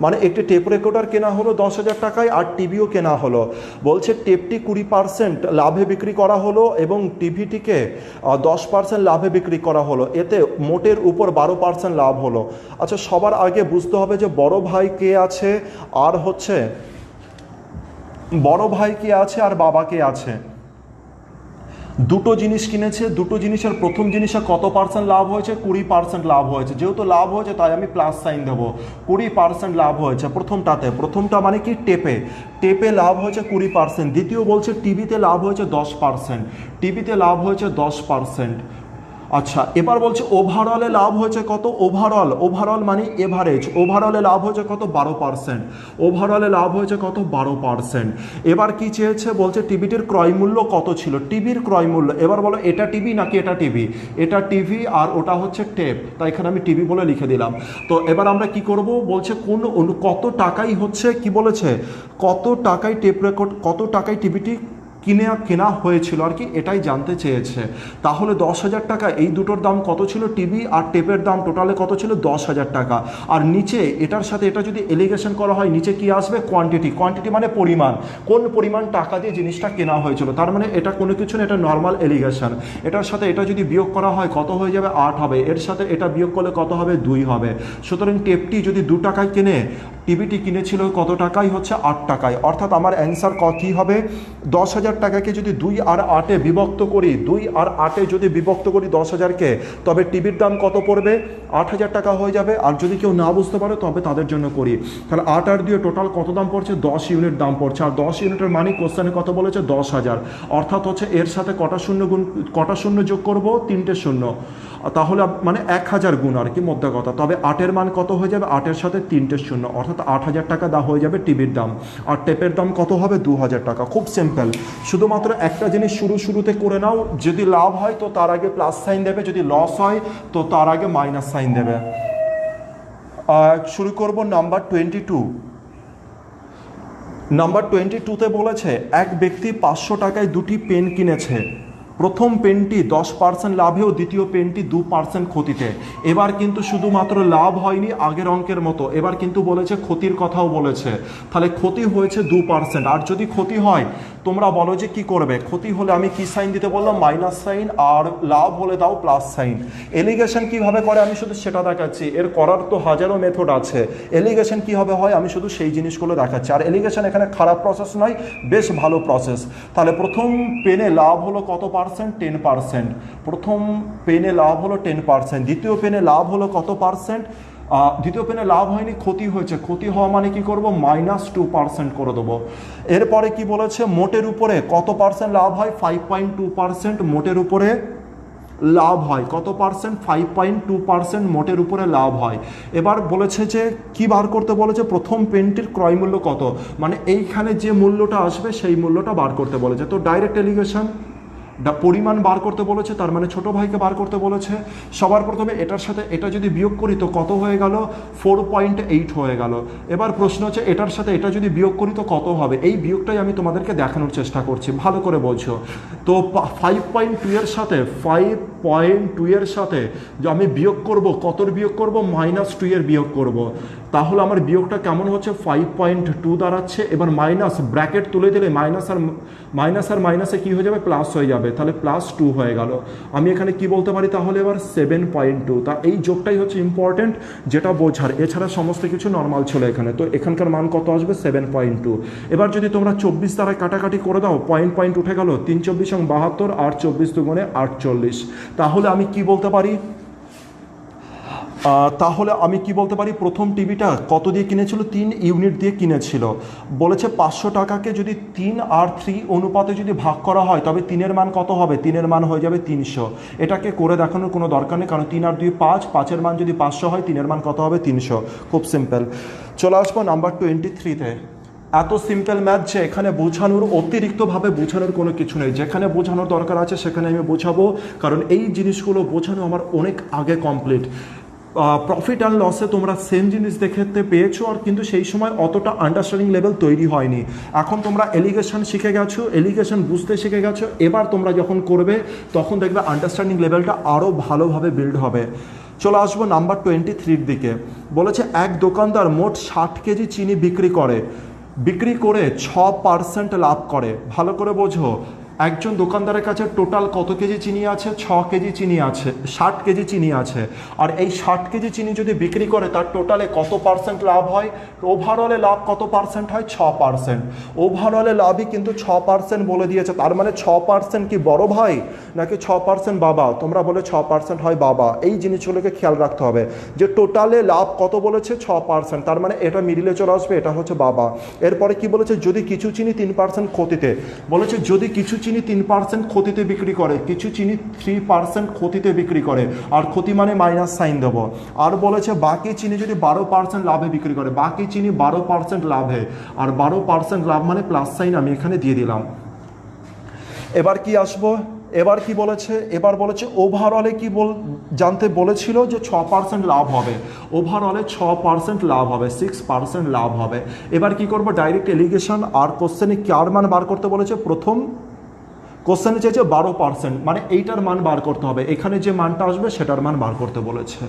মানে একটি টেপ রেকর্ডার কেনা হলো 10,000 টাকায়, আর টিভিও কেনা হলো। বলছে টেপটি 20% লাভে বিক্রি করা হলো এবং টিভিটিকে 10% লাভে বিক্রি করা হলো। এতে মোটের উপর 12% লাভ হলো। আচ্ছা, সবার আগে বুঝতে হবে যে বড় ভাই কে আছে আর হচ্ছে বড় ভাই কে আছে আর বাবা কে আছে। দুটো জিনিস কিনেছে, দুটো জিনিসের প্রথম জিনিসে কত পার্সেন্ট লাভ হয়েছে, 20% লাভ হয়েছে। যেহেতু লাভ হয়েছে তাই আমি প্লাস সাইন দেবো। 20% লাভ হয়েছে প্রথমটাতে। প্রথমটা মানে কি, টেপে লাভ হয়েছে 20%। দ্বিতীয় বলছে টিভিতে লাভ হয়েছে 10%। টিভিতে লাভ হয়েছে 10%। আচ্ছা, এবার বলছে ওভারঅলে লাভ হয়েছে কত, ওভারঅল মানে এভারেজ, ওভারঅলে লাভ হয়েছে কত, 12%। ওভারঅলে লাভ হয়েছে কত, 12%। এবার কি চেয়েছে, বলছে টিভিটির ক্রয় মূল্য কত ছিল, টিভির ক্রয় মূল্য। এবার বলো এটা টিভি নাকি এটা টিভি, এটা টিভি আর ওটা হচ্ছে টেপ, তাই এখানে আমি টিভি বলে লিখে দিলাম। তো এবার আমরা কি করব, বলছে কত টাকাই হচ্ছে কি বলেছে, কত টাকায় টেপ রেকর্ড, কত টাকায় টিভিটি কেনা হয়েছিল আর কি, এটাই জানতে চেয়েছে। তাহলে 10,000 টাকা, এই দুটোর দাম কত ছিল, টিভি আর টেপের দাম টোটালে কত ছিল, 10,000 টাকা। আর নিচে এটার সাথে এটা যদি এলিগেশন করা হয়, নিচে কি আসবে, কোয়ান্টিটি মানে পরিমাণ, কোন পরিমাণ টাকা দিয়ে জিনিসটা কেনা হয়েছিল। তার মানে এটা কোনো কিছু না, এটা নর্মাল এলিগেশন। এটার সাথে এটা যদি বিয়োগ করা হয় কত হয়ে যাবে, 8 হবে। এর সাথে এটা বিয়োগ করলে কত হবে, 2 হবে। সুতরাং টেপটি যদি 2 টাকায় কেনে, টিভিটি কিনেছিল কত টাকায়, হচ্ছে 8 টাকায়। অর্থাৎ আমার অ্যান্সার কী হবে, 10,000 টাকাকে যদি 2 আর 8-এ বিভক্ত করি, 2 আর 8-এ যদি বিভক্ত করি 10,000-কে, তবে টিভির দাম কত পড়বে, 8,000 টাকা হয়ে যাবে। আর যদি কেউ না বুঝতে পারে তবে তাদের জন্য করি। তাহলে 8 আর 2 টোটাল কত দাম পড়ছে, 10 ইউনিট দাম পড়ছে। আর 10 ইউনিটের মানে কোশ্চেনে কত বলেছে, 10,000। অর্থাৎ হচ্ছে এর সাথে কটা শূন্য যোগ করব, 3টে শূন্য। তাহলে মানে 1,000 গুণ আর কি, মধ্যে কথা। তবে 8-এর মান কত হয়ে যাবে, 8-এর সাথে 3টে শূন্য, অর্থাৎ 8,000 টাকা হয়ে যাবে টিভির দাম। আর টেপের দাম কত হবে, 2,000 টাকা। খুব সিম্পল। শুধুমাত্র একটা জিনিস শুরুতে করে নাও, যদি লাভ হয় তো তার আগে প্লাস সাইন দেবে, যদি লস হয় তো তার আগে মাইনাস সাইন দেবে। শুরু করব নাম্বার 22। নাম্বার 22-তে বলেছে এক ব্যক্তি 500 টাকায় 2টি পেন কিনেছে। প্রথম পেনটি 10% লাভেও, দ্বিতীয় পেনটি 2% ক্ষতিতে। এবার কিন্তু শুধুমাত্র লাভ হয়নি আগের অঙ্কের মতো, এবার কিন্তু বলেছে ক্ষতির কথাও বলেছে। তাহলে ক্ষতি হয়েছে 2%। আর যদি ক্ষতি হয় তোমরা বলো যে কি করবে, ক্ষতি হলে আমি কি সাইন দিতে বললাম, মাইনাস সাইন, আর লাভ হলে দাও প্লাস সাইন। এলিগেশন কিভাবে করে আমি শুধু সেটা দেখাচ্ছি, এর করার তো হাজারো মেথড আছে। এলিগেশন কীভাবে হয় আমি শুধু সেই জিনিসগুলো দেখাচ্ছি। আর এলিগেশন এখানে খারাপ প্রসেস নয়, বেশ ভালো প্রসেস। তাহলে প্রথম পেনে লাভ হলো কত পার্সেন্ট, 10%। প্রথম পেনে লাভ হলো 10%। দ্বিতীয় পেনে লাভ হলো কত পার্সেন্ট, দ্বিতীয় পেনে লাভ হয়নি, ক্ষতি হয়েছে। ক্ষতি হওয়া মানে কি করব, -2% করে দেবো। এরপরে কি বলেছে, মোটের উপরে কত পার্সেন্ট লাভ হয়, 5.2% মোটের উপরে লাভ হয়। কত পার্সেন্ট, 5.2% মোটের উপরে লাভ হয়। এবার বলেছে যে কি বার করতে বলেছে, প্রথম পেনটির ক্রয় মূল্য কত, মানে এইখানে যে মূল্যটা আসবে সেই মূল্যটা বার করতে বলেছে। তো ডাইরেক্ট এলিগেশন, পরিমাণ বার করতে বলেছে, তার মানে ছোট ভাইকে বার করতে বলেছে। সবার প্রথমে এটার সাথে এটা যদি বিয়োগ করি তো কত হয়ে গেল, 4.8 হয়ে গেল। এবার প্রশ্ন হচ্ছে এটার সাথে এটা যদি বিয়োগ করি তো কত হবে, এই বিয়োগটাই আমি তোমাদেরকে দেখানোর চেষ্টা করছি, ভালো করে বোঝো। তো 5.2 এর সাথে 5.2 এর সাথে যে আমি বিয়োগ করব, কতর বিয়োগ করব, -2 এর বিয়োগ করব। তাহলে আমার বিয়োগটা কেমন হচ্ছে, 5.2 দাঁড়াচ্ছে। এবার মাইনাস ব্র্যাকেট তুলে দিলে মাইনাস আর মাইনাসে কি হয়ে যাবে, প্লাস হয়ে যাবে, তাহলে +2 হয়ে গেল। আমি এখানে কি বলতে পারি তাহলে এবার 7.2। তা এই যোগটাই হচ্ছে ইম্পর্টেন্ট, যেটা বোঝার, এছাড়া সমস্ত কিছু নর্মাল ছিল এখানে। তো এখানকার মান কত আসবে, 7.2। এবার যদি তোমরা 24 দ্বারা কাটাকাটি করে দাও, পয়েন্ট উঠে গেল, 3 24 72, আর 24 দুগুণে 48। তাহলে আমি কি বলতে পারি, প্রথম টিভিটা কত দিয়ে কিনেছিল, 3 ইউনিট দিয়ে কিনেছিল। বলেছে 500 টাকাকে যদি 3 আর 3 অনুপাতে যদি ভাগ করা হয় তবে 3-এর মান কত হবে, 3-এর মান হয়ে যাবে 300। এটাকে করে দেখানোর কোনো দরকার নেই, কারণ 3 আর 2 5, 5-এর মান যদি 500 হয় 3-এর মান কত হবে, 300। খুব সিম্পল। চলে আসবো নাম্বার 23-তে। এত সিম্পল ম্যাথ যে এখানে বোঝানোর, অতিরিক্তভাবে বোঝানোর কোনো কিছু নেই। যেখানে বোঝানোর দরকার আছে সেখানে আমি বোঝাবো, কারণ এই জিনিসগুলো বোঝানো আমার অনেক আগে কমপ্লিট। প্রফিট অ্যান্ড লসে তোমরা সেম জিনিস দেখতে পেয়েছো, আর কিন্তু সেই সময় অতটা আন্ডারস্ট্যান্ডিং লেভেল তৈরি হয়নি। এখন তোমরা এলিগেশন শিখে গেছো, এলিগেশন বুঝতে শিখে গেছো। এবার তোমরা যখন করবে তখন দেখবে আন্ডারস্ট্যান্ডিং লেভেলটা আরও ভালোভাবে বিল্ড হবে। চলে আসবো নাম্বার 23-র দিকে। বলেছে এক দোকানদার মোট 60 কেজি চিনি বিক্রি করে 6% লাভ করে। ভালো করে বোঝো, একজন দোকানদারের কাছে টোটাল কত কেজি চিনি আছে, 6 কেজি চিনি আছে, 60 কেজি চিনি আছে। আর এই 60 কেজি চিনি যদি বিক্রি করে তার টোটালে কত পার্সেন্ট লাভ হয়, ওভারঅলে লাভ কত পার্সেন্ট হয়, 6%। ওভারঅলে লাভই কিন্তু 6% বলে দিয়েছে। তার মানে 6% কি বড় ভাই নাকি 6% বাবা? তোমরা বলে 6% হয় বাবা। এই জিনিসগুলোকে খেয়াল রাখতে হবে যে টোটালে লাভ কত বলেছে, 6%। তার মানে এটা মিডিলে চলে আসবে, এটা হচ্ছে বাবা। এরপরে কি বলেছে, যদি কিছু চিনি 3% ক্ষতিতে, বলেছে যদি কিছু চিনি 3% ক্ষতিতে বিক্রি করে, কিছু চিনি 3% ক্ষতিতে বিক্রি করে, আর ক্ষতি মানে মাইনাস সাইন দেবো। আর বলেছে বাকি চিনি যদি 12% লাভে বিক্রি করে, বাকি চিনি 12% লাভে, আর 12% লাভ মানে প্লাস সাইন আমি এখানে দিয়ে দিলাম। এবার কি আসবো, এবার কি বলেছে, এবার বলেছে ওভারঅলে কি জানতে বলেছিল যে 6% লাভ হবে, ওভারঅলে 6% লাভ হবে, 6% লাভ হবে। এবার কি করবো, ডাইরেক্ট এলিগেশন। আর কোশ্চেনে কার মান বার করতে বলেছে, প্রথম কোশ্চেনে চেয়েছে 12%, মানে এইটার মান বার করতে হবে, এখানে যে মানটা আসবে সেটার মান বার করতে বলেছে।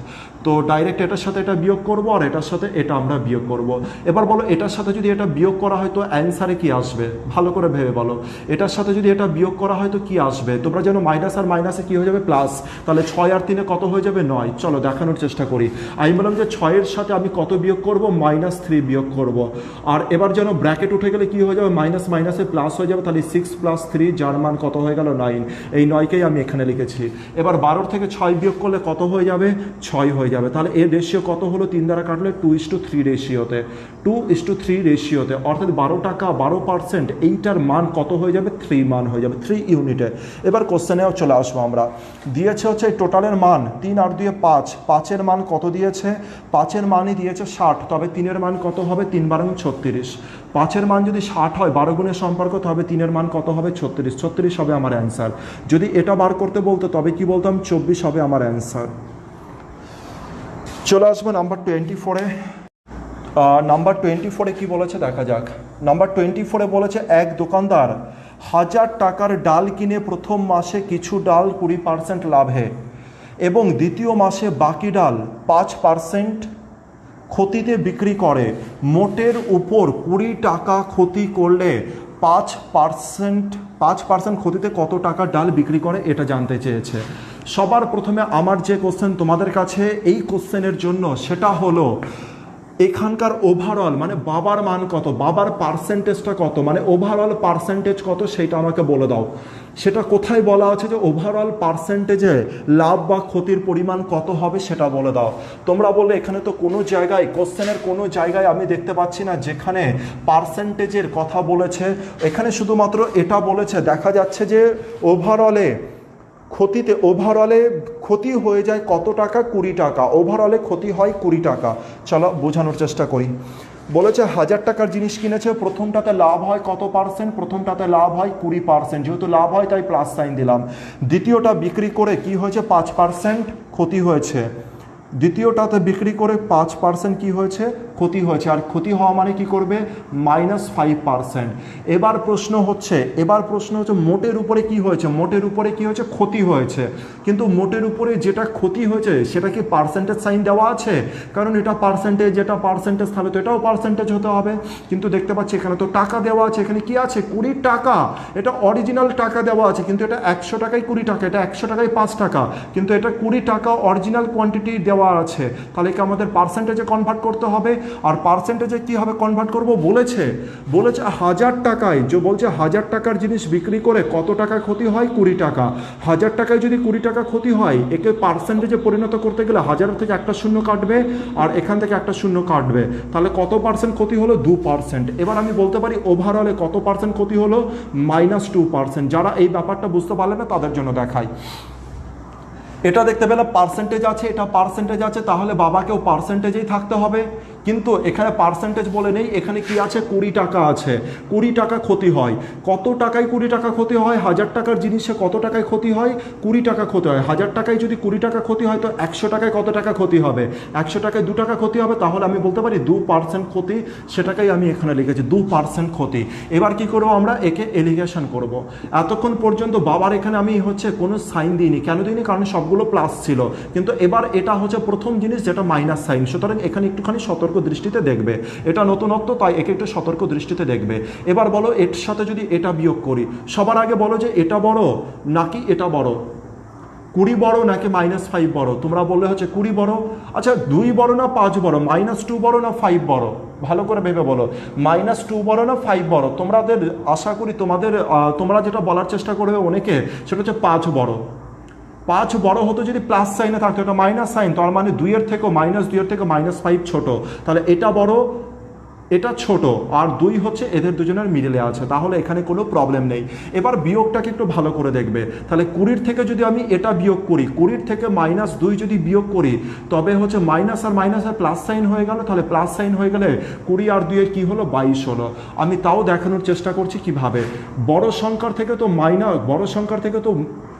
তো ডাইরেক্ট এটার সাথে এটা বিয়োগ করব, আর এটার সাথে এটা আমরা বিয়োগ করব। এবার বলো এটার সাথে যদি এটা বিয়োগ করা হয় তো অ্যান্সারে কি আসবে, ভালো করে ভেবে বলো। এটার সাথে যদি এটা বিয়োগ করা হয় তো কি আসবে, তোমরা যেন মাইনাস আর মাইনাসে কি হয়ে যাবে, প্লাস। তাহলে 6 আর 3 কত হয়ে যাবে, 9। চলো দেখানোর চেষ্টা করি। আমি বললাম যে 6-এর সাথে আমি কত বিয়োগ করব, -3 বিয়োগ করব। আর এবার যেন ব্র্যাকেট উঠে গেলে কি হয়ে যাবে, মাইনাস মাইনাসে প্লাস হয়ে যাবে। তাহলে 6 + 3 যার মান কত হয়ে গেল, 9। এই 9কেই আমি এখানে লিখেছি। এবার 12 থেকে 6 বিয়োগ করলে কত হয়ে যাবে, 6 হয়ে যাবে। তাহলে এর রেশিও কত হলো, 3 দ্বারা কাটলে 2:3 রেশিওতে, 2:3 রেশিওতে, অর্থাৎ 12 টাকা 12%, এইটার মান কত হয়ে যাবে, 3 মান হয়ে যাবে, 3 ইউনিটে। এবার কোশ্চেনেও চলে আসবো আমরা। দিয়েছে হচ্ছে টোটালের মান 3 আর 2 5, 5-এর মান কত দিয়েছে, 5-এর মানই দিয়েছে 60, তবে 3-এর মান কত হবে, 3 × 36। 5-এর মান যদি 60 হয়, 12 গুণের সম্পর্ক, তবে 3-এর মান কত হবে, 36। 36 হবে আমার অ্যান্সার। যদি এটা বার করতে বলতো তবে কি বলতাম, 24 হবে আমার অ্যান্সার। চলে আসবো নাম্বার 24-এ। নাম্বার 24-এ কি বলেছে দেখা যাক। নাম্বার 24-এ বলেছে এক দোকানদার 1000 টাকার ডাল কিনে প্রথম মাসে কিছু ডাল 20% লাভে এবং দ্বিতীয় মাসে বাকি ডাল 5% ক্ষতিতে বিক্রি করে। মোটের উপর 20 টাকা ক্ষতি করলে 5% ক্ষতিতে কত টাকা ডাল বিক্রি করে, এটা জানতে চেয়েছে। সবার প্রথমে আমার যে কোশ্চেন তোমাদের কাছে এই কোশ্চেনের জন্য, সেটা হলো এখানকার ওভারঅল মানে বাবার মান কত, বাবার পার্সেন্টেজটা কত, মানে ওভারঅল পার্সেন্টেজ কত সেটা আমাকে বলে দাও। সেটা কোথায় বলা আছে যে ওভারঅল পার্সেন্টেজে লাভ বা ক্ষতির পরিমাণ কত হবে সেটা বলে দাও। তোমরা বললে এখানে তো কোনো জায়গায়, কোশ্চেনের কোনো জায়গায় আমি দেখতে পাচ্ছি না যেখানে পার্সেন্টেজের কথা বলেছে। এখানে শুধুমাত্র এটা বলেছে, দেখা যাচ্ছে যে ওভারঅলে ক্ষতি হয়ে যায় কত টাকা, 20 টাকা। ওভারঅলে ক্ষতি হয় 20 টাকা। চলো বোঝানোর চেষ্টা করি। বলেছে 1000 টাকার জিনিস কিনেছে, প্রথমটাতে লাভ হয় কত পার্সেন্ট, প্রথমটাতে লাভ হয় 20%, যেহেতু লাভ হয় তাই প্লাস সাইন দিলাম। দ্বিতীয়টা বিক্রি করে কি হয়েছে 5% ক্ষতি হয়েছে, দ্বিতীয়টাতে বিক্রি করে 5% কি হয়েছে ক্ষতি হয়েছে, আর ক্ষতি হওয়া মানে কি করবে -5%। এবার প্রশ্ন হচ্ছে মোটের উপরে কি হয়েছে, মোটের উপরে কি হয়েছে ক্ষতি হয়েছে, কিন্তু মোটের উপরে যেটা ক্ষতি হয়েছে সেটা কি পার্সেন্টেজ সাইন দেওয়া আছে, কারণ এটা পার্সেন্টেজ, যেটা পার্সেন্টেজ তাহলে তো এটাও পার্সেন্টেজ হতে হবে। কিন্তু দেখতে পাচ্ছি এখানে তো টাকা দেওয়া আছে, এখানে কি আছে 20 টাকা, এটা অরিজিনাল টাকা দেওয়া আছে, কিন্তু এটা 100 টাকায় 20 টাকা, এটা 100 টাকায় 5 টাকা, কিন্তু এটা 20 টাকা অরিজিনাল কোয়ান্টিটি দেওয়া আছে, তাহলে কি আমাদের পার্সেন্টেজে কনভার্ট করতে হবে। আর পার্সেন্টেজে কি হবে কনভার্ট করব, বলেছে 1000 টাকায়, যে বলছে 1000 টাকার জিনিস বিক্রি করে কত টাকা ক্ষতি হয় 20 টাকা, 1000 টাকায় যদি 20 টাকা ক্ষতি হয়, একে পার্সেন্টেজে পরিণত করতে গেলে 1000 থেকে একটা শূন্য কাটবে আর এখান থেকে একটা শূন্য কাটবে, তাহলে কত পার্সেন্ট ক্ষতি হলো 2%। এবার আমি বলতে পারি ওভারঅলে কত পার্সেন্ট ক্ষতি হলো -2%। যারা এই ব্যাপারটা বুঝতে পারলে না তাদের জন্য দেখাই। এটা দেখতে পেলে পার্সেন্টেজ আছে, এটা পার্সেন্টেজ আছে, তাহলে বাবাকেও পার্সেন্টেজেই থাকতে হবে, কিন্তু এখানে পার্সেন্টেজ বলে নেই, এখানে কি আছে 20 টাকা আছে, 20 টাকা ক্ষতি হয়, কত টাকায় 20 টাকা ক্ষতি হয়, 1000 টাকার জিনিসে কত টাকায় ক্ষতি হয় 20 টাকা ক্ষতি হয়, 1000 টাকায় যদি 20 টাকা ক্ষতি হয় তো 100 টাকায় কত টাকা ক্ষতি হবে, 100 টাকায় 2 টাকা ক্ষতি হবে, তাহলে আমি বলতে পারি 2% ক্ষতি, সেটাকেই আমি এখানে লিখেছি 2% ক্ষতি। এবার কি করবো আমরা, একে এলিগেশন করব। এতক্ষণ পর্যন্ত বাবার এখানে আমি কোনো সাইন দিইনি, কেন দিইনি, কারণ সবগুলো প্লাস ছিল, কিন্তু এবার এটা হচ্ছে প্রথম জিনিস যেটা মাইনাস সাইন, সুতরাং এখানে একটুখানি সতর্ক দৃষ্টিতে দেখবে, এটা নতুনত্ব তাই একে একটু সতর্ক দৃষ্টিতে দেখবে। এবার বলো এর সাথে যদি এটা বিয়োগ করি, সবার আগে বলো যে এটা বড় নাকি এটা বড়, 20 বড় নাকি -5 বড়, তোমরা বললে হচ্ছে 20 বড়। আচ্ছা 2 বড় না 5 বড়, -2 বড় না 5 বড়, ভালো করে ভেবে বলো, -2 বড় না 5 বড়। তোমাদের আশা করি তোমরা যেটা বলার চেষ্টা করবে অনেকে, সেটা হচ্ছে 5 বড়। 5 বড় হতো যদি প্লাস সাইনে থাকতো, এটা মাইনাস সাইন, তার মানে -2 এর থেকে -5 ছোট, তাহলে এটা বড় এটা ছোট, আর 2 হচ্ছে এদের দুজনের মিডলে আছে, তাহলে এখানে কোনো প্রবলেম নেই। এবার বিয়োগটাকে একটু ভালো করে দেখবে, তাহলে 20 থেকে যদি আমি এটা বিয়োগ করি, 20 থেকে -2 যদি বিয়োগ করি, তবে হচ্ছে মাইনাস আর মাইনাসের প্লাস সাইন হয়ে গেল, তাহলে প্লাস সাইন হয়ে গেলে 20 আর 2 কি হলো 22 হলো। আমি তাও দেখানোর চেষ্টা করছি কিভাবে, বড় সংখ্যার থেকে তো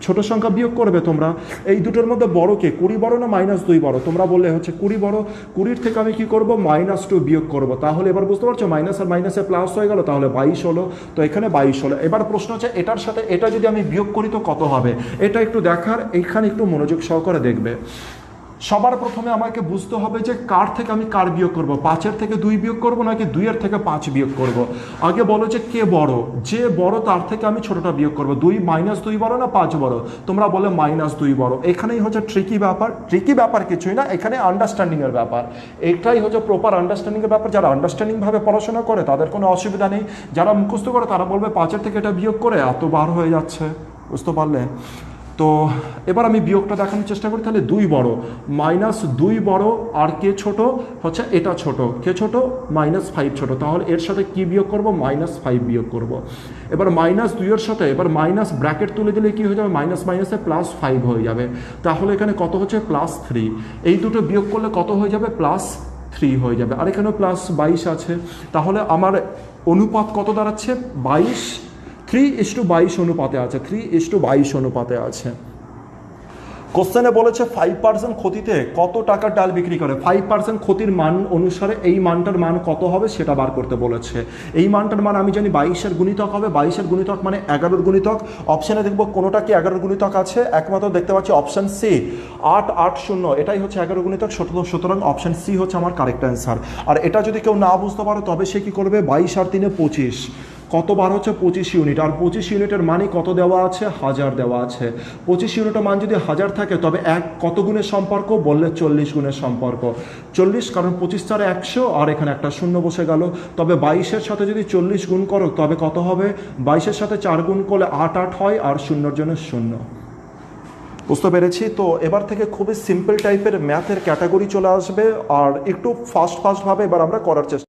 ছোট সংখ্যা বিয়োগ করবে তোমরা, এই দুটোর মধ্যে বড় কে, 20 বড় না -2 বড়, তোমরা বললে হচ্ছে 20 বড়, 20 থেকে আমি কি করব -2 বিয়োগ করব, তাহলে এবার বুঝতে পারছো মাইনাস আর মাইনাসে প্লাস হয়ে গেল, তাহলে 22 হলো, তো এখানে 22 হলো। এবার প্রশ্ন হচ্ছে এটার সাথে এটা যদি আমি বিয়োগ করি তো কত হবে, এটা একটু দেখার, এখানে একটু মনোযোগ সহকারে দেখবে। সবার প্রথমে আমাকে বুঝতে হবে যে কার থেকে আমি কার বিয়োগ করব, 5-এর থেকে 2 বিয়োগ করব নাকি 2-এর থেকে 5 বিয়োগ করব। আগে বলো যে কে বড়, যে বড় তার থেকে আমি ছোটটা বিয়োগ করব, -2 বড় না 5 বড়, তোমরা বলে -2 বড়। এখানেই হচ্ছে ট্রিকি ব্যাপার কিছুই না, এখানে আন্ডারস্ট্যান্ডিংয়ের ব্যাপার, এটাই হচ্ছে প্রপার আন্ডারস্ট্যান্ডিংয়ের ব্যাপার। যারা আন্ডারস্ট্যান্ডিংভাবে পড়াশোনা করে তাদের কোনো অসুবিধা নেই, যারা মুখস্থ করে তারা বলবে 5-এর থেকে এটা বিয়োগ করে এত বার হয়ে যাচ্ছে, বুঝতে পারলে। তো এবার আমি বিয়োগটা দেখানোর চেষ্টা করি, তাহলে 2 বড়, -2 বড়, আর কে ছোট হচ্ছে এটা ছোট, কে ছোট -5 ছোট, তাহলে এর সাথে কি বিয়োগ করব, -5 বিয়োগ করব। এবার -2 এর সাথে এবার মাইনাস ব্র্যাকেট তুলে দিলে কি হয়ে যাবে, মাইনাসে +5 হয়ে যাবে, তাহলে এখানে কত হচ্ছে +3, এই দুটো বিয়োগ করলে কত হয়ে যাবে +3 হয়ে যাবে, আর এখানেও +22 আছে, তাহলে আমার অনুপাত কত দাঁড়াচ্ছে 3:22 অনুপাতে আছে, 3:22 অনুপাতে আছে। কোশ্চেনে বলেছে 5% ক্ষতিতে কত টাকার ডাল বিক্রি করে, 5% ক্ষতির মান অনুসারে এই মানটার মান কত হবে সেটা বার করতে বলেছে। এই মানটার মান আমি জানি 22-এর গুণিতক হবে, 22-এর গুণিতক মানে 11-এর গুণিতক। অপশানে দেখবো কোনোটা কি 11-এর গুণিতক আছে, একমাত্র দেখতে পাচ্ছি অপশান সি 880, এটাই হচ্ছে 11-এর গুণিতক, সুতরাং অপশান সি হচ্ছে আমার কারেক্ট অ্যান্সার। আর এটা যদি কেউ না বুঝতে পারো তবে সে কি করবে, 22 আর 3 25, কতবার হচ্ছে 25 ইউনিট, আর 25 ইউনিটের মানই কত দেওয়া আছে 1000 দেওয়া আছে। 25 ইউনিটের মান যদি 1000 থাকে তবে কত গুণের সম্পর্ক, বললে 40 গুণের সম্পর্ক, 40, কারণ 25 4 100, আর এখানে একটা শূন্য বসে গেল। তবে 22-এর সাথে যদি 40 গুণ করো তবে কত হবে, 22-এর সাথে 4 গুণ করলে 8 হয়, আর শূন্যর জন্য 0। বুঝতে পেরেছি। তো এবার থেকে খুবই সিম্পল টাইপের ম্যাথের ক্যাটাগরি চলে আসবে, আর একটু ফাস্টভাবে এবার আমরা করার চেষ্টা